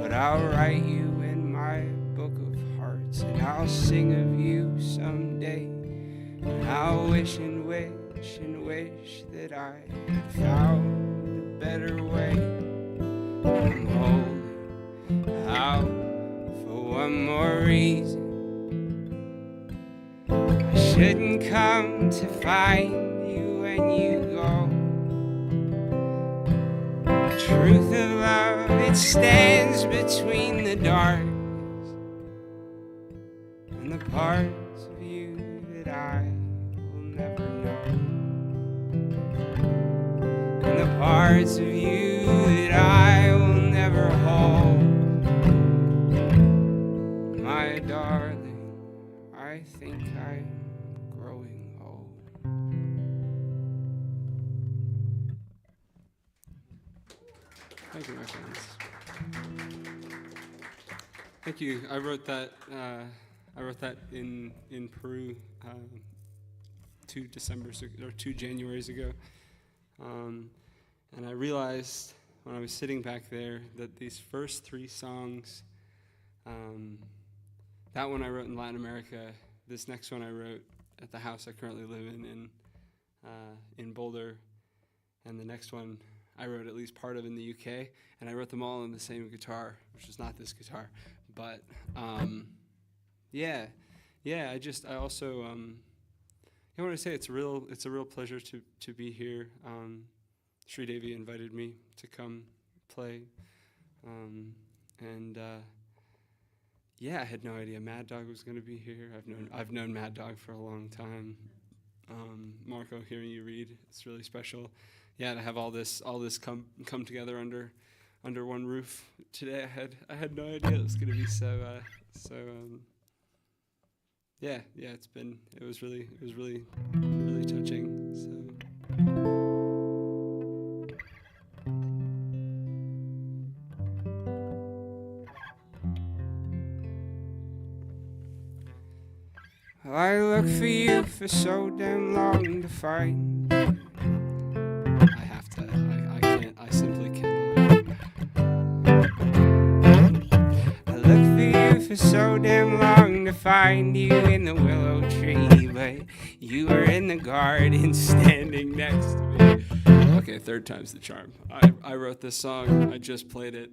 S6: But I'll write you in my book of hearts, and I'll sing of you someday. And I'll wish and wish and wish that I had found a better way. I'm holding out for one more reason. I shouldn't come to find you when you go. The truth of love, it stands between the darkness and the parts of you that I will never know, and the parts of you that I will never hold. My darling, I think I'm growing old. Thank you, my friends. Thank you. I wrote that in Peru 2 Januaries ago, and I realized when I was sitting back there that these first 3 songs, that one I wrote in Latin America. This next one I wrote at the house I currently live in Boulder, and the next one I wrote at least part of in the UK, and I wrote them all on the same guitar, which is not this guitar, but I also I want to say it's a real pleasure to be here. Sri Devi invited me to come play, and I had no idea Mad Dog was going to be here. I've known Mad Dog for a long time. Marco, hearing you read, it's really special. Yeah, to have all this come together under one roof today. I had no idea it was going to be so. It was really touching. So. I look for you for so damn long to find. I simply cannot. I look for you for so damn long to find you in the willow tree, but you were in the garden standing next to me. Okay, 3rd time's the charm. I wrote this song, I just played it.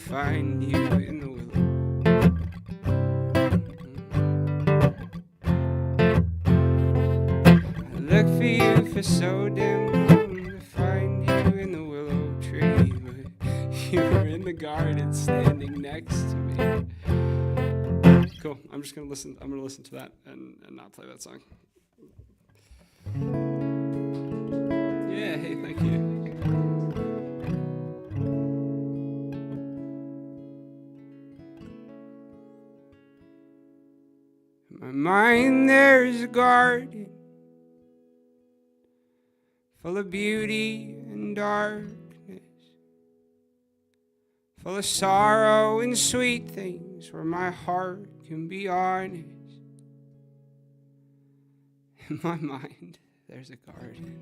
S6: Find you in the willow. I look for you for so damn long to find you in the willow tree, but you were in the garden standing next to me. Cool. I'm gonna listen to that and not not play that song. Yeah, hey, thank you. In my mind there's a garden full of beauty and darkness, full of sorrow and sweet things where my heart can be honest. In my mind there's a garden.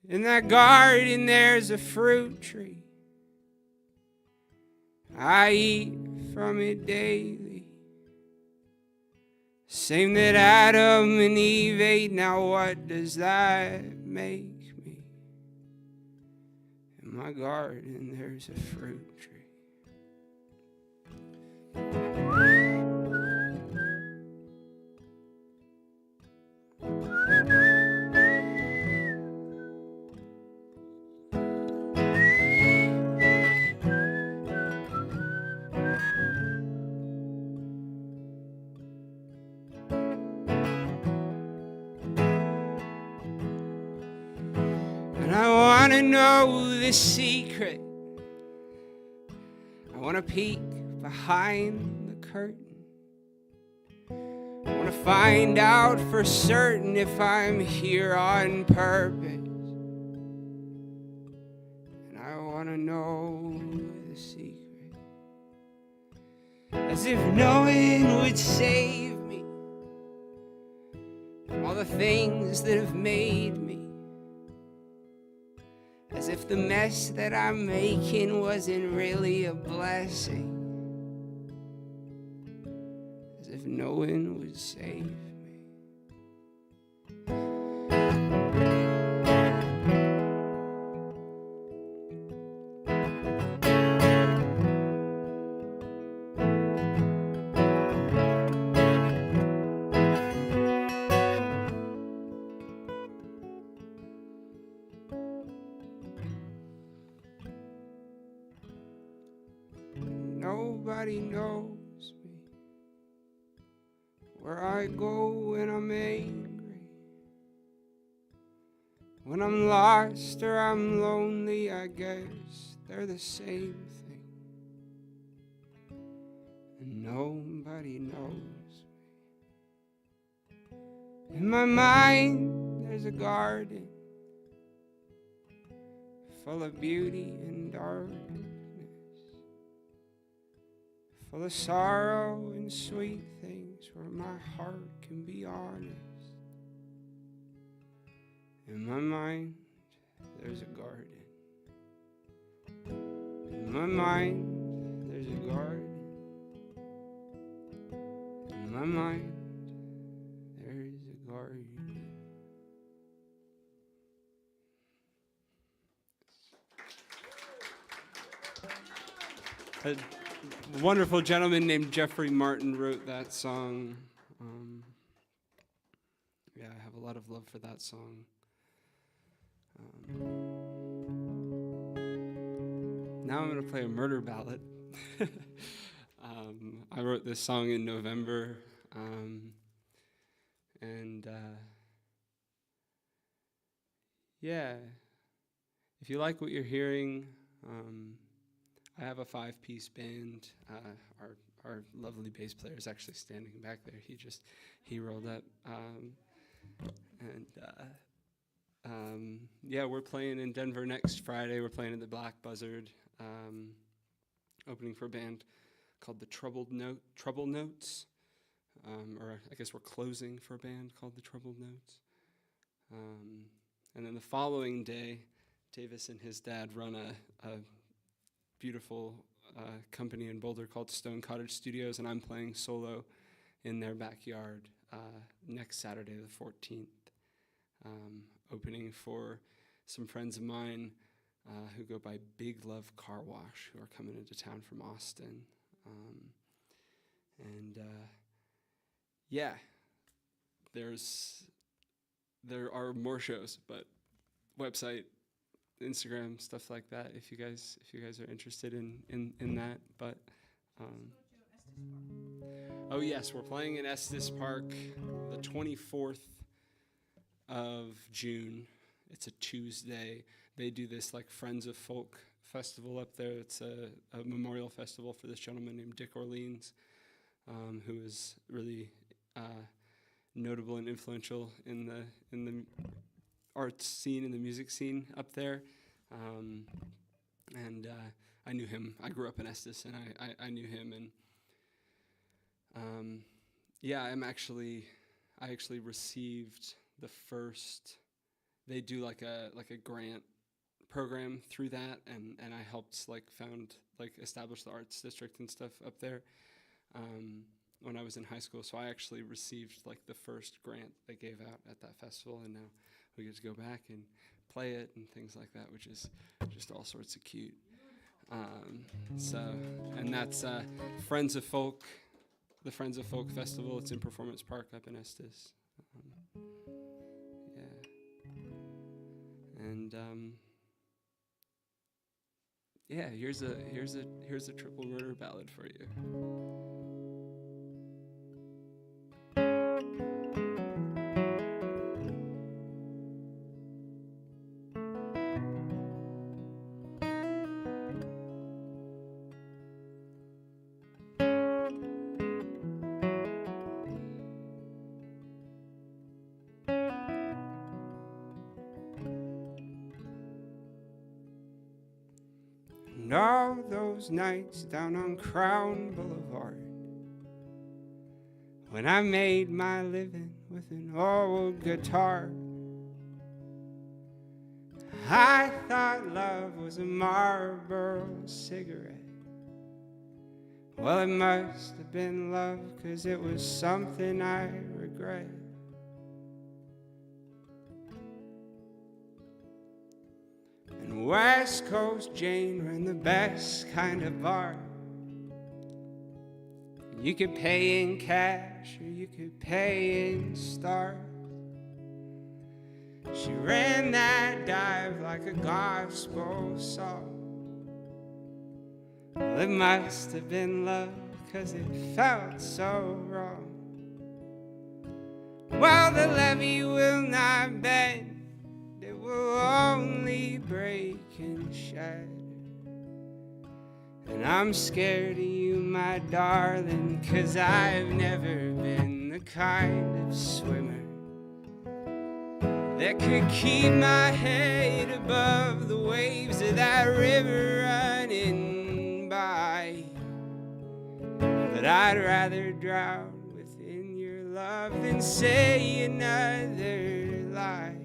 S6: In that garden there's a fruit tree. I eat from it daily. Same that Adam and Eve ate. Now what does that make me? In my garden there's a fruit tree. And I want to know the secret. I want to peek behind the curtain. I want to find out for certain if I'm here on purpose. And I want to know the secret. As if knowing would save me from all the things that have made me. As if the mess that I'm making wasn't really a blessing. As if no one would save me. Nobody knows me where I go when I'm angry, when I'm lost or I'm lonely. I guess they're the same thing. And nobody knows me. In my mind there's a garden full of beauty and darkness, full of sorrow and sweet things where my heart can be honest. In my mind, there's a garden. In my mind, there's a garden. In my mind, there's a garden. A wonderful gentleman named Jeffrey Martin wrote that song. Yeah, I have a lot of love for that song. Now I'm going to play a murder ballad. I wrote this song in November, yeah, if you like what you're hearing, I have a 5-piece band. Our lovely bass player is actually standing back there. He rolled up, yeah, we're playing in Denver next Friday. We're playing at the Black Buzzard, opening for a band called the Trouble Notes, or I guess we're closing for a band called the Troubled Notes. And then the following day, Davis and his dad run a beautiful company in Boulder called Stone Cottage Studios, and I'm playing solo in their backyard next Saturday the 14th, opening for some friends of mine who go by Big Love Car Wash, who are coming into town from Austin. Yeah, there are more shows, but website, Instagram, stuff like that, if you guys are interested in that. But Oh yes, we're playing in Estes Park the 24th of June. It's a Tuesday. They do this like Friends of Folk festival up there. It's a memorial festival for this gentleman named Dick Orleans, who is really notable and influential in the arts scene and the music scene up there. And I knew him. I grew up in Estes, and I knew him. And yeah, I actually received the first. They do like a grant program through that, and I helped establish the arts district and stuff up there when I was in high school. So I actually received like the first grant they gave out at that festival, and now we get to go back and play it and things like that, which is just all sorts of cute. And that's Friends of Folk, the Friends of Folk Festival. It's in Performance Park up in Estes. And here's a triple murder ballad for you. And all those nights down on Crown Boulevard, when I made my living with an old guitar, I thought love was a Marlboro cigarette. Well, it must have been love, 'cause it was something I regret. And West Coast Jane ran the best kind of bar. You could pay in cash or you could pay in stars. She ran that dive like a gospel song. Well, it must have been love, 'cause it felt so wrong. Well, the levee will not bend, it will only break and shatter. And I'm scared of you, my darling, 'cause I've never been the kind of swimmer that could keep my head above the waves of that river running by. But I'd rather drown within your love than say another lie.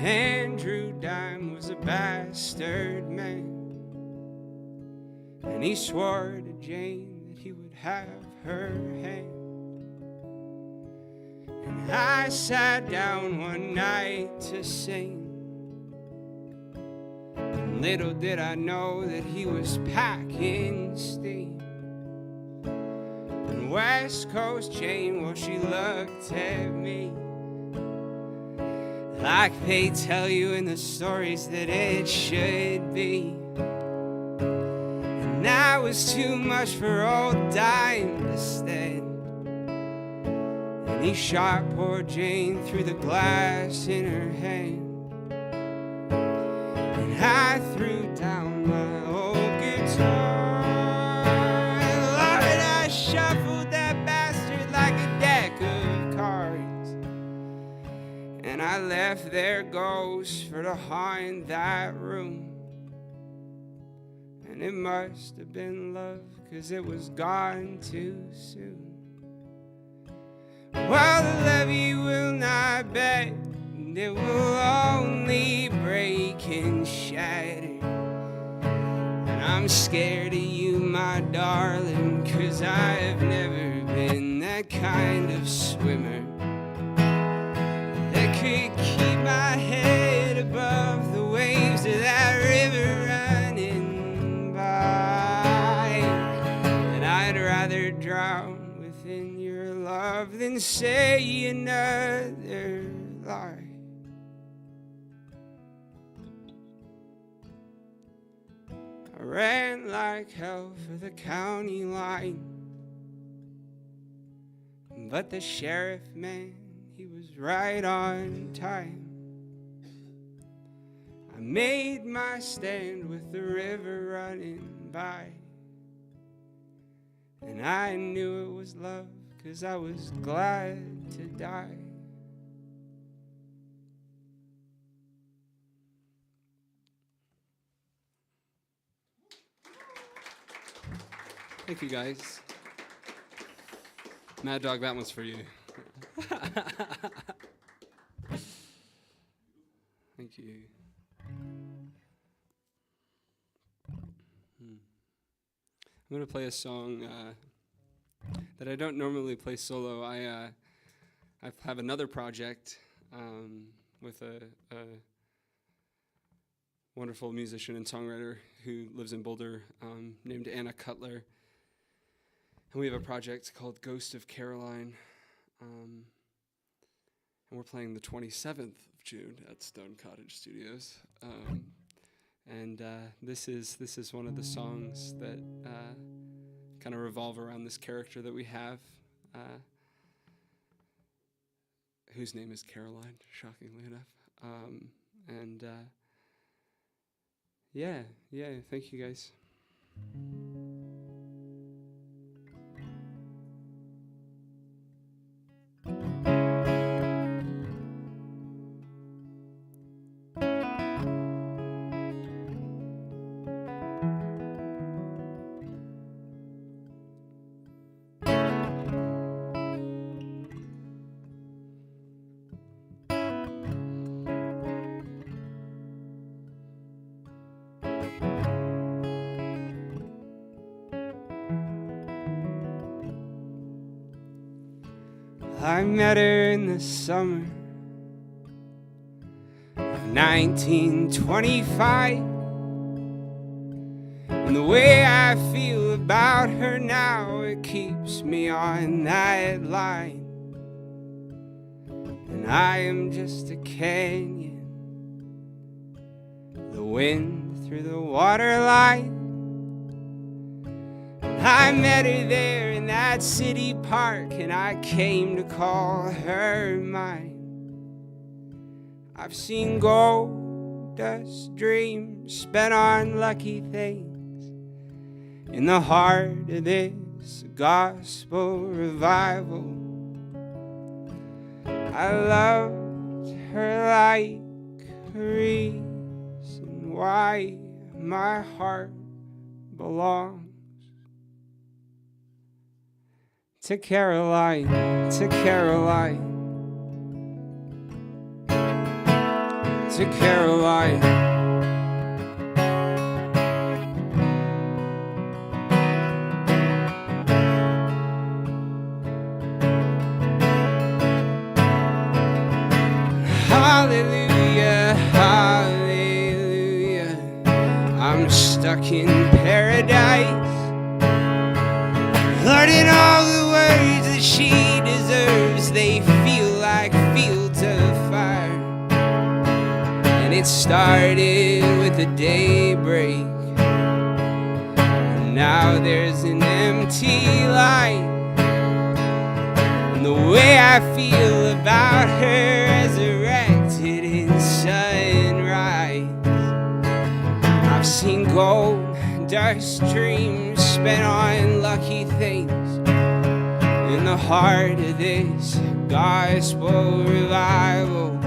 S6: Andrew Dime was a bastard man, and he swore to Jane that he would have her hand. And I sat down one night to sing, and little did I know that he was packing steam. And West Coast Jane, well, she looked at me like they tell you in the stories that it should be. And that was too much for old Dime to stand. And he shot poor Jane through the glass in her hand. And I threw down my old guitar, and Lord, I shuffled that bastard like a deck of cards. And I left their ghosts for to haunt that room. And it must have been love, 'cause it was gone too soon. Well, the levee will not bend, it will only break and shatter. And I'm scared of you, my darling, 'cause I've never been that kind of swimmer that could keep my head above the waves of that river running by. And I'd rather drown within your love than say another lie. I ran like hell for the county line. But the sheriff, man, he was right on time. I made my stand with the river running by, and I knew it was love, 'cause I was glad to die. Thank you, guys. Mad Dog, that one's for you. Thank you. I'm going to play a song that I don't normally play solo. I have another project with a wonderful musician and songwriter who lives in Boulder named Anna Cutler. And we have a project called Ghost of Caroline. And we're playing the 27th of June at Stone Cottage Studios. And this is one of the songs that kind of revolve around this character that we have, whose name is Caroline, shockingly enough. Yeah, thank you guys. I met her in the summer of 1925, and the way I feel about her now, it keeps me on that line. And I am just a canyon, the wind through the water line. I met her there in that city park, and I came to call her mine. I've seen gold dust dreams spent on lucky things in the heart of this gospel revival. I loved her like a reason why my heart belongs to Caroline, to Caroline, to Caroline. Hallelujah, hallelujah, I'm stuck in paradise, learning all the words that she deserves. They feel like fields of fire, and it started with a daybreak, and now there's an empty light. And the way I feel about her resurrected in sunrise. I've seen gold dust dreams spent on lucky things in the heart of this gospel revival.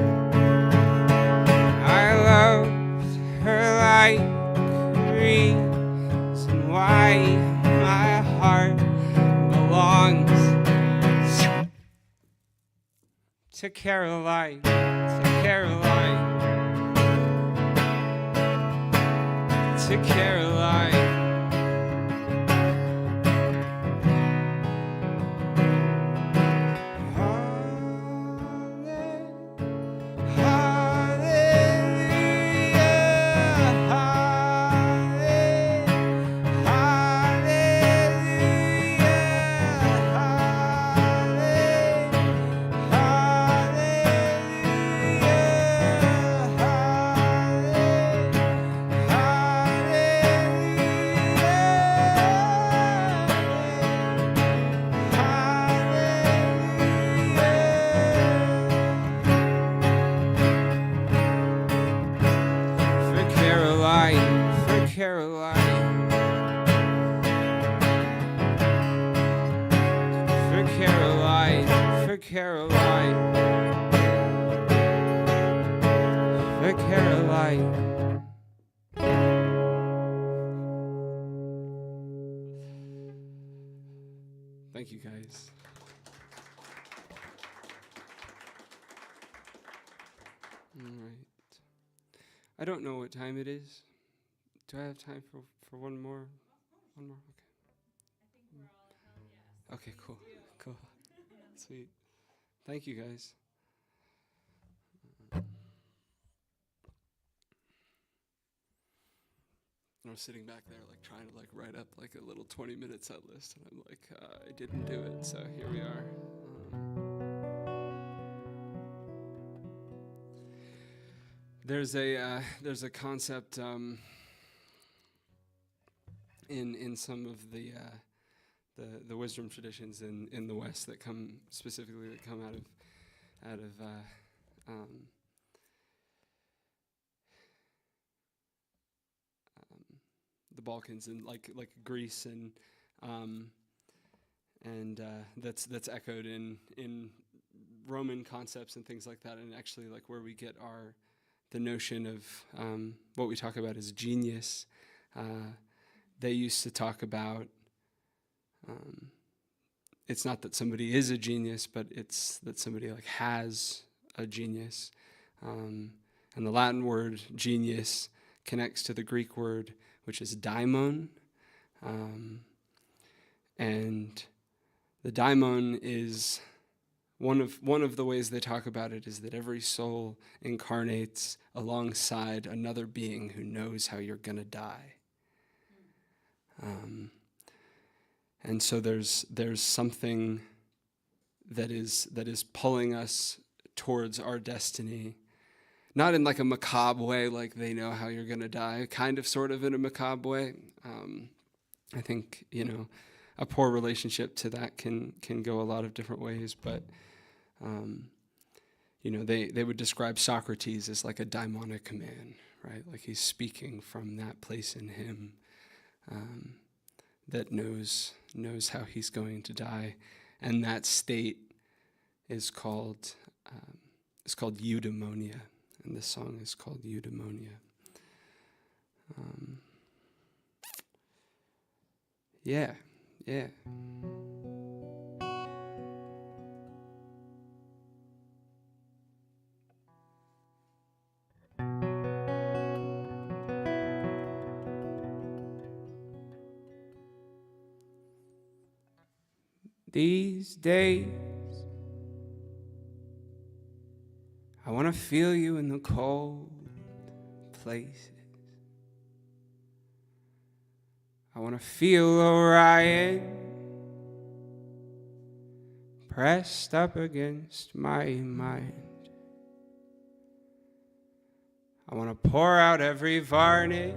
S6: I loved her like a reason why my heart belongs to Caroline, to Caroline, to Caroline. Caroline, for Caroline. Thank you, guys. All right. I don't know what time it is. Do I have time for one more? One more? Okay. I think we're all hell yes. Okay, cool. Cool. Sweet. Thank you, guys. I was sitting back there like trying to like write up like a little 20-minute set list, and I'm like, I didn't do it, so here we are. There's a concept in some of the wisdom traditions in the West that come out of the Balkans and like Greece and that's echoed in Roman concepts and things like that, and actually like where we get the notion of what we talk about as genius. They used to talk about it's not that somebody is a genius, but it's that somebody like has a genius. And the Latin word genius connects to the Greek word, which is daimon. And the daimon is one of the ways they talk about it is that every soul incarnates alongside another being who knows how you're gonna die. And so there's something that is pulling us towards our destiny, not in like a macabre way, like they know how you're gonna die, kind of sort of in a macabre way. I think, a poor relationship to that can go a lot of different ways, but they would describe Socrates as like a daimonic man, right? Like he's speaking from that place in him that knows how he's going to die, and that state is called eudaimonia, and this song is called Eudaimonia. Yeah. These days, I want to feel you in the cold places. I want to feel Orion pressed up against my mind. I want to pour out every varnish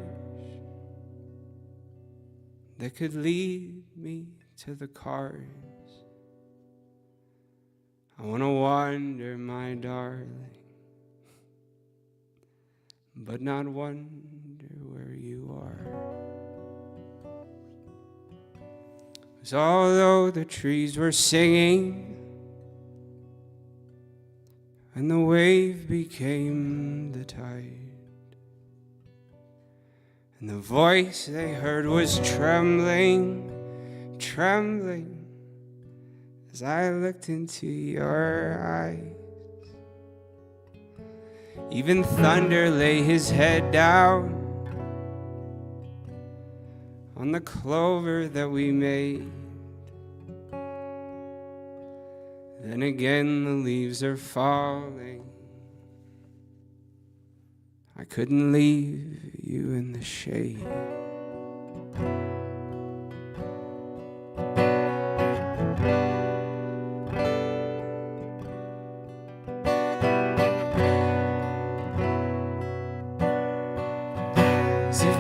S6: that could lead me to the cards. I want to wander, my darling, but not wonder where you are. 'Cause although the trees were singing and the wave became the tide, and the voice they heard was trembling as I looked into your eyes. Even thunder lay his head down on the clover that we made. Then again the leaves are falling. I couldn't leave you in the shade.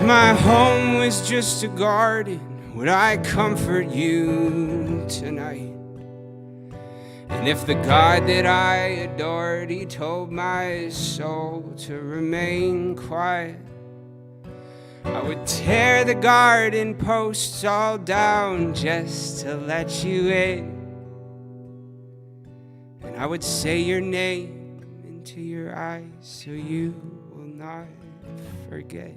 S6: My home was just a garden, would I comfort you tonight? And if the God that I adored, he told my soul to remain quiet, I would tear the garden posts all down just to let you in. And I would say your name into your eyes so you will not forget.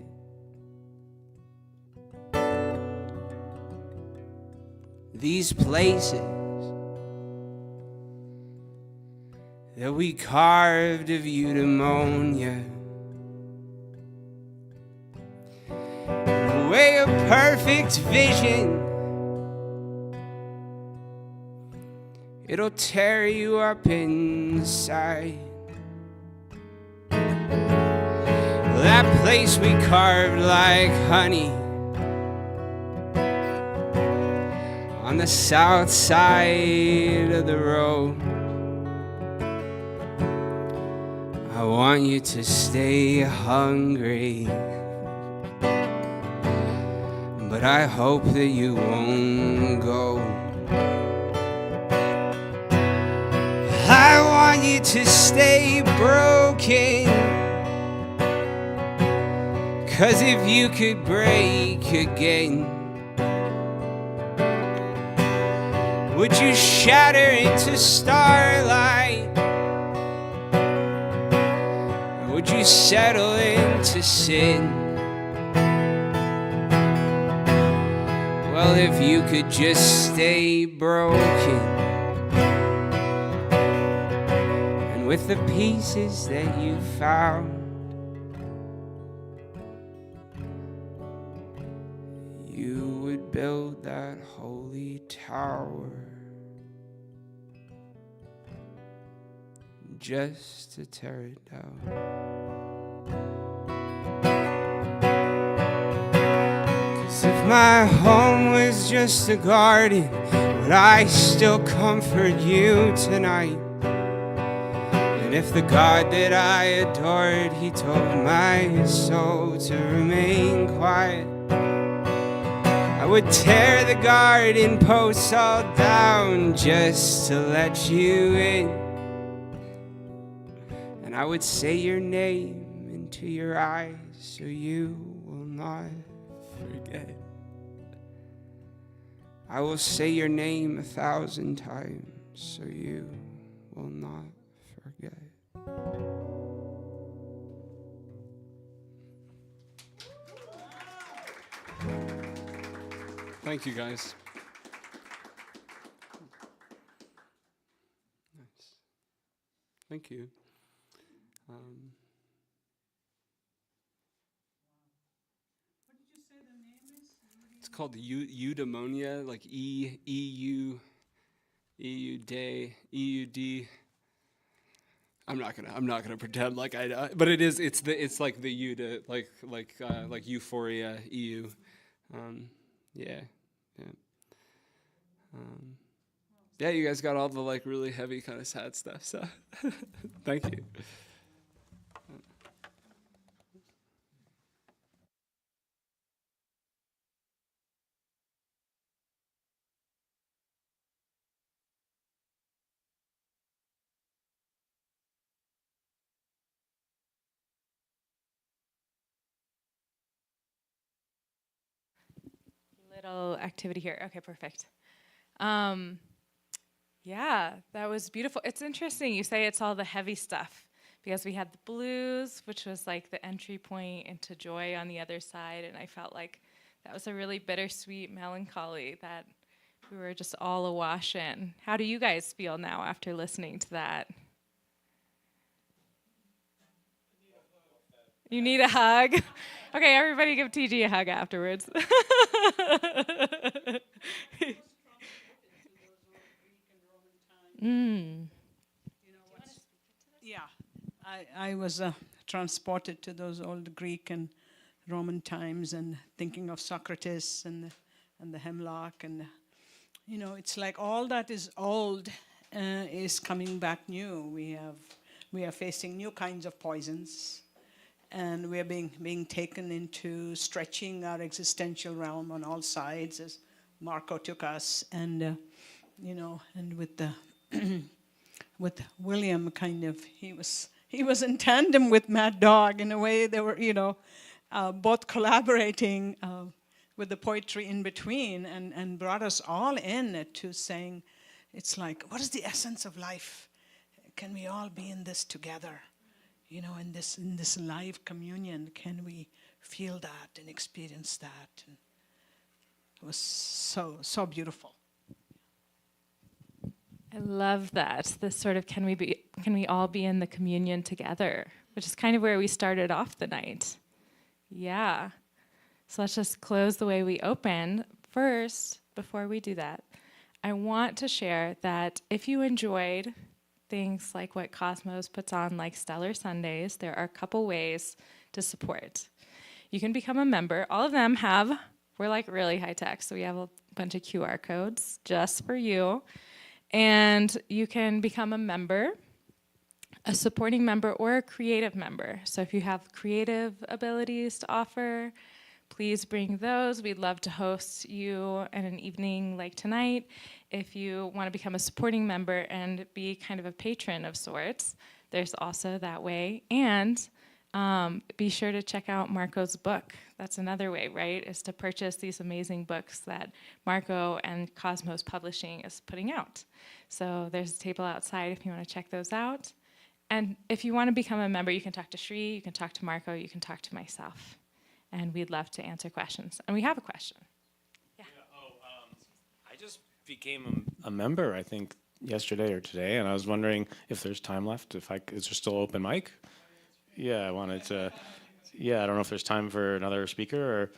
S6: These places that we carved of eudaimonia, a way of perfect vision. It'll tear you up inside. That place we carved like honey on the south side of the road. I want you to stay hungry, but I hope that you won't go. I want you to stay broken, 'cause if you could break again, would you shatter into starlight? Or would you settle into sin? Well, if you could just stay broken, and with the pieces that you found, you would build that holy tower just to tear it down. 'Cause if my home was just a garden, would I still comfort you tonight? And if the God that I adored, he told my soul to remain quiet, I would tear the garden posts all down just to let you in. And I would say your name into your eyes so you will not forget. I will say your name 1,000 times so you will not forget.
S3: Thank you, guys.
S6: Nice. Thank you.
S3: It's called eudaimonia, like E-U-D. I'm not gonna pretend like I, but it is. It's like the euda, like euphoria, EU. Yeah. Yeah, you guys got all the like really heavy kind of sad stuff. So, thank you.
S1: Little activity here. Okay, perfect. Yeah, that was beautiful. It's interesting you say it's all the heavy stuff because we had the blues, which was like the entry point into joy on the other side, and I felt like that was a really bittersweet melancholy that we were just all awash in. How do you guys feel now after listening to that? You need a hug? Okay, everybody give TG a hug afterwards.
S7: Yeah, I was transported to those old Greek and Roman times and thinking of Socrates and the hemlock, and it's like all that is old is coming back new. We are facing new kinds of poisons, and we are being taken into stretching our existential realm on all sides as Marco took us, and and with the with William, kind of he was in tandem with Mad Dog in a way. They were both collaborating with the poetry in between, and brought us all in to saying, it's like, what is the essence of life? can we all be in this together? You know, in this live communion, can we feel that and experience that? And it was so beautiful.
S1: I love that. This sort of can we all be in the communion together, which is kind of where we started off the night. Yeah. So let's just close the way we opened. First, before we do that, I want to share that if you enjoyed things like what Cosmos puts on, like Stellar Sundays, there are a couple ways to support. You can become a member. All of them we're like really high tech, so we have a bunch of QR codes just for you. And you can become a member, a supporting member, or a creative member. So if you have creative abilities to offer, please bring those. We'd love to host you in an evening like tonight. If you want to become a supporting member and be kind of a patron of sorts, there's also that way. And be sure to check out Marco's book. That's another way, right, is to purchase these amazing books that Marco and Cosmos Publishing is putting out. So there's a table outside if you want to check those out. And if you want to become a member, you can talk to Shri, you can talk to Marco, you can talk to myself. And we'd love to answer questions. And we have a question. Yeah.
S5: I just became a member, I think, yesterday or today, and I was wondering if there's time left. Is there still open mic? Yeah, I wanted to. Yeah, I don't know if there's time for another speaker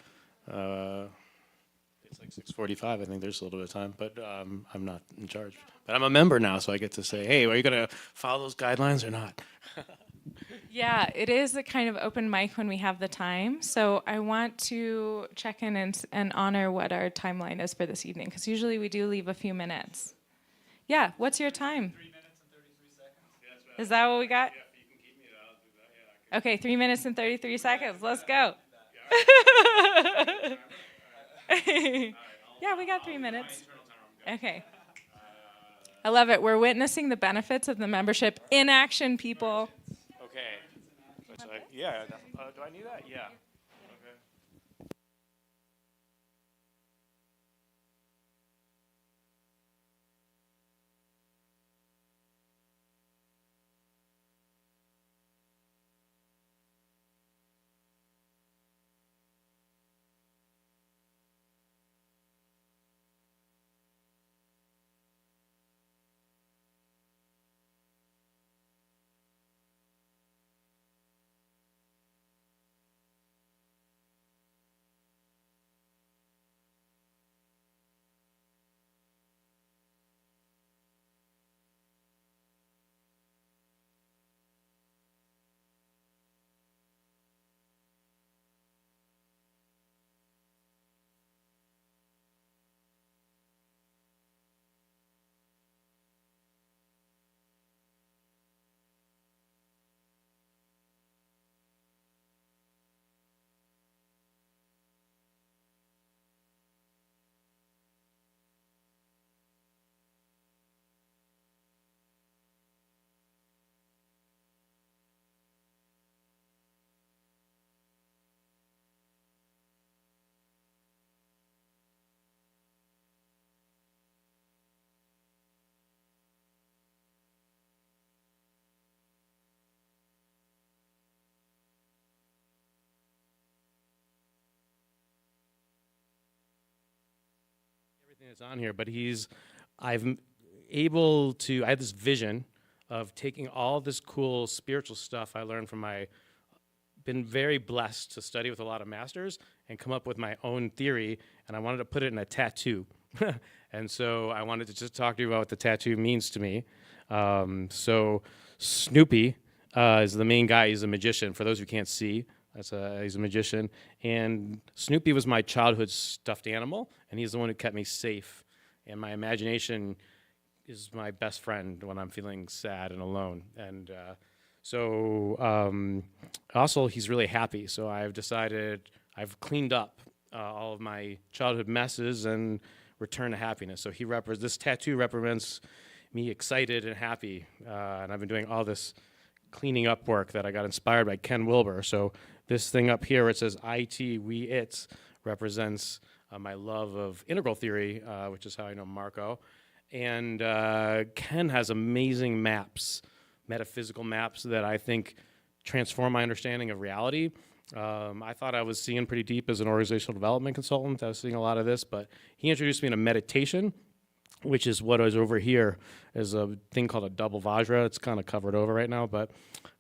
S5: or. It's like 6:45. I think there's a little bit of time, but I'm not in charge. But I'm a member now, so I get to say, hey, are you going to follow those guidelines or not?
S1: Yeah, it is a kind of open mic when we have the time. So I want to check in and honor what our timeline is for this evening, because usually we do leave a few minutes. Yeah, what's your time?
S3: 3 minutes and 33 seconds.
S1: Is that what we got?
S3: Yeah, if you can keep me, I'll do that. Yeah,
S1: Okay, 3 minutes and 33 seconds. Let's go. Yeah, we got 3 minutes. Okay. I love it. We're witnessing the benefits of the membership in action, people.
S5: Okay. Yeah. Do I need that? Yeah. Okay. Everything that's on here, but I had this vision of taking all this cool spiritual stuff I learned from been very blessed to study with a lot of masters and come up with my own theory, and I wanted to put it in a tattoo. And so I wanted to just talk to you about what the tattoo means to me. So Snoopy is the main guy. He's a magician. For those who can't see, he's a magician. And Snoopy was my childhood stuffed animal, and he's the one who kept me safe. And my imagination is my best friend when I'm feeling sad and alone. And also he's really happy. So I've cleaned up all of my childhood messes and returned to happiness. So this tattoo represents me excited and happy. And I've been doing all this cleaning up work that I got inspired by Ken Wilber. So this thing up here, it says IT, we, it, represents my love of integral theory, which is how I know Marco. And Ken has amazing maps metaphysical maps that I think transform my understanding of reality. I thought I was seeing pretty deep as an organizational development consultant. I was seeing a lot of this, but he introduced me to meditation, which is what is over here, is a thing called a double Vajra. It's kind of covered over right now, but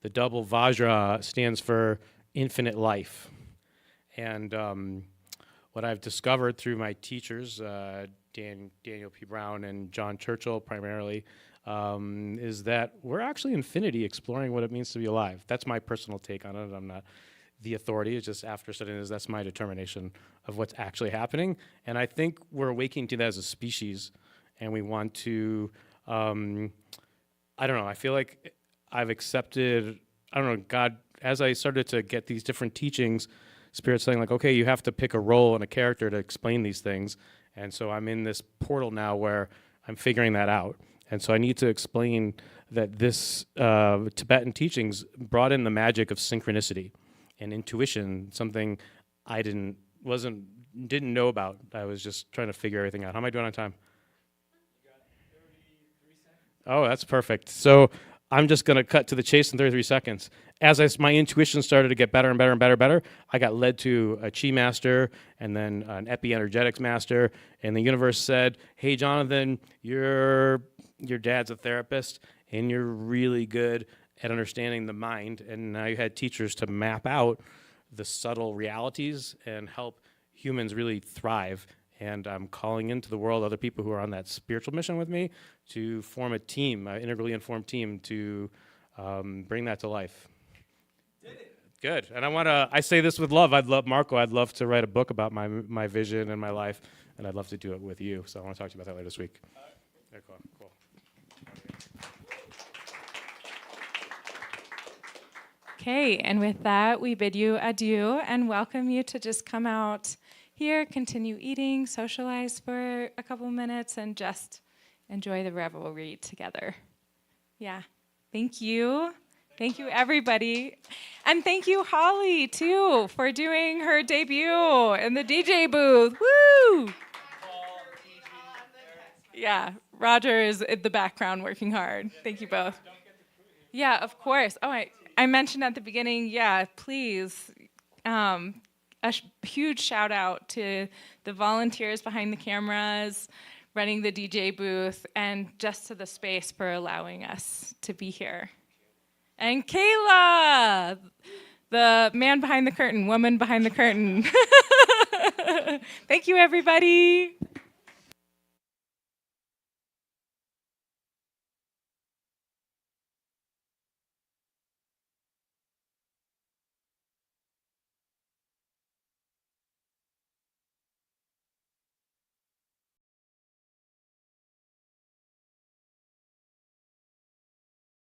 S5: the double Vajra stands for infinite life. And what I've discovered through my teachers, Daniel P. Brown and John Churchill primarily, is that we're actually infinity exploring what it means to be alive. That's my personal take on it. I'm not the authority. It's just after studying this, that's my determination of what's actually happening. And I think we're awakening to that as a species, and we want to, I don't know, I feel like I've accepted, I don't know, God, as I started to get these different teachings, Spirit saying like, okay, you have to pick a role and a character to explain these things. And so I'm in this portal now where I'm figuring that out. And so I need to explain that this Tibetan teachings brought in the magic of synchronicity and intuition, something I didn't know about. I was just trying to figure everything out. How am I doing on time? You got 33 seconds. Oh, that's perfect. So I'm just going to cut to the chase in 33 seconds. As my intuition started to get better and better and better, I got led to a Chi master and then an epi-energetics master, and the universe said, hey, Jonathan, your dad's a therapist, and you're really good at understanding the mind, and now you had teachers to map out the subtle realities and help humans really thrive. And I'm calling into the world other people who are on that spiritual mission with me to form a team, an integrally informed team, to bring that to life. Did it. Good. And I say this with love. I'd love to write a book about my vision and my life, and I'd love to do it with you. So I want to talk to you about that later this week. Very cool.
S1: Okay, and with that, we bid you adieu and welcome you to just come out here, continue eating, socialize for a couple minutes, and just enjoy the revelry together. Yeah, thank you. Thank you, everybody. And thank you, Holly, too, for doing her debut in the DJ booth. Woo! Yeah, Roger is in the background working hard. Thank you both. Yeah, of course. Oh, I mentioned at the beginning, yeah, please, huge shout out to the volunteers behind the cameras, running the DJ booth, and just to the space for allowing us to be here. And Kayla, the man behind the curtain, woman behind the curtain. Thank you, everybody.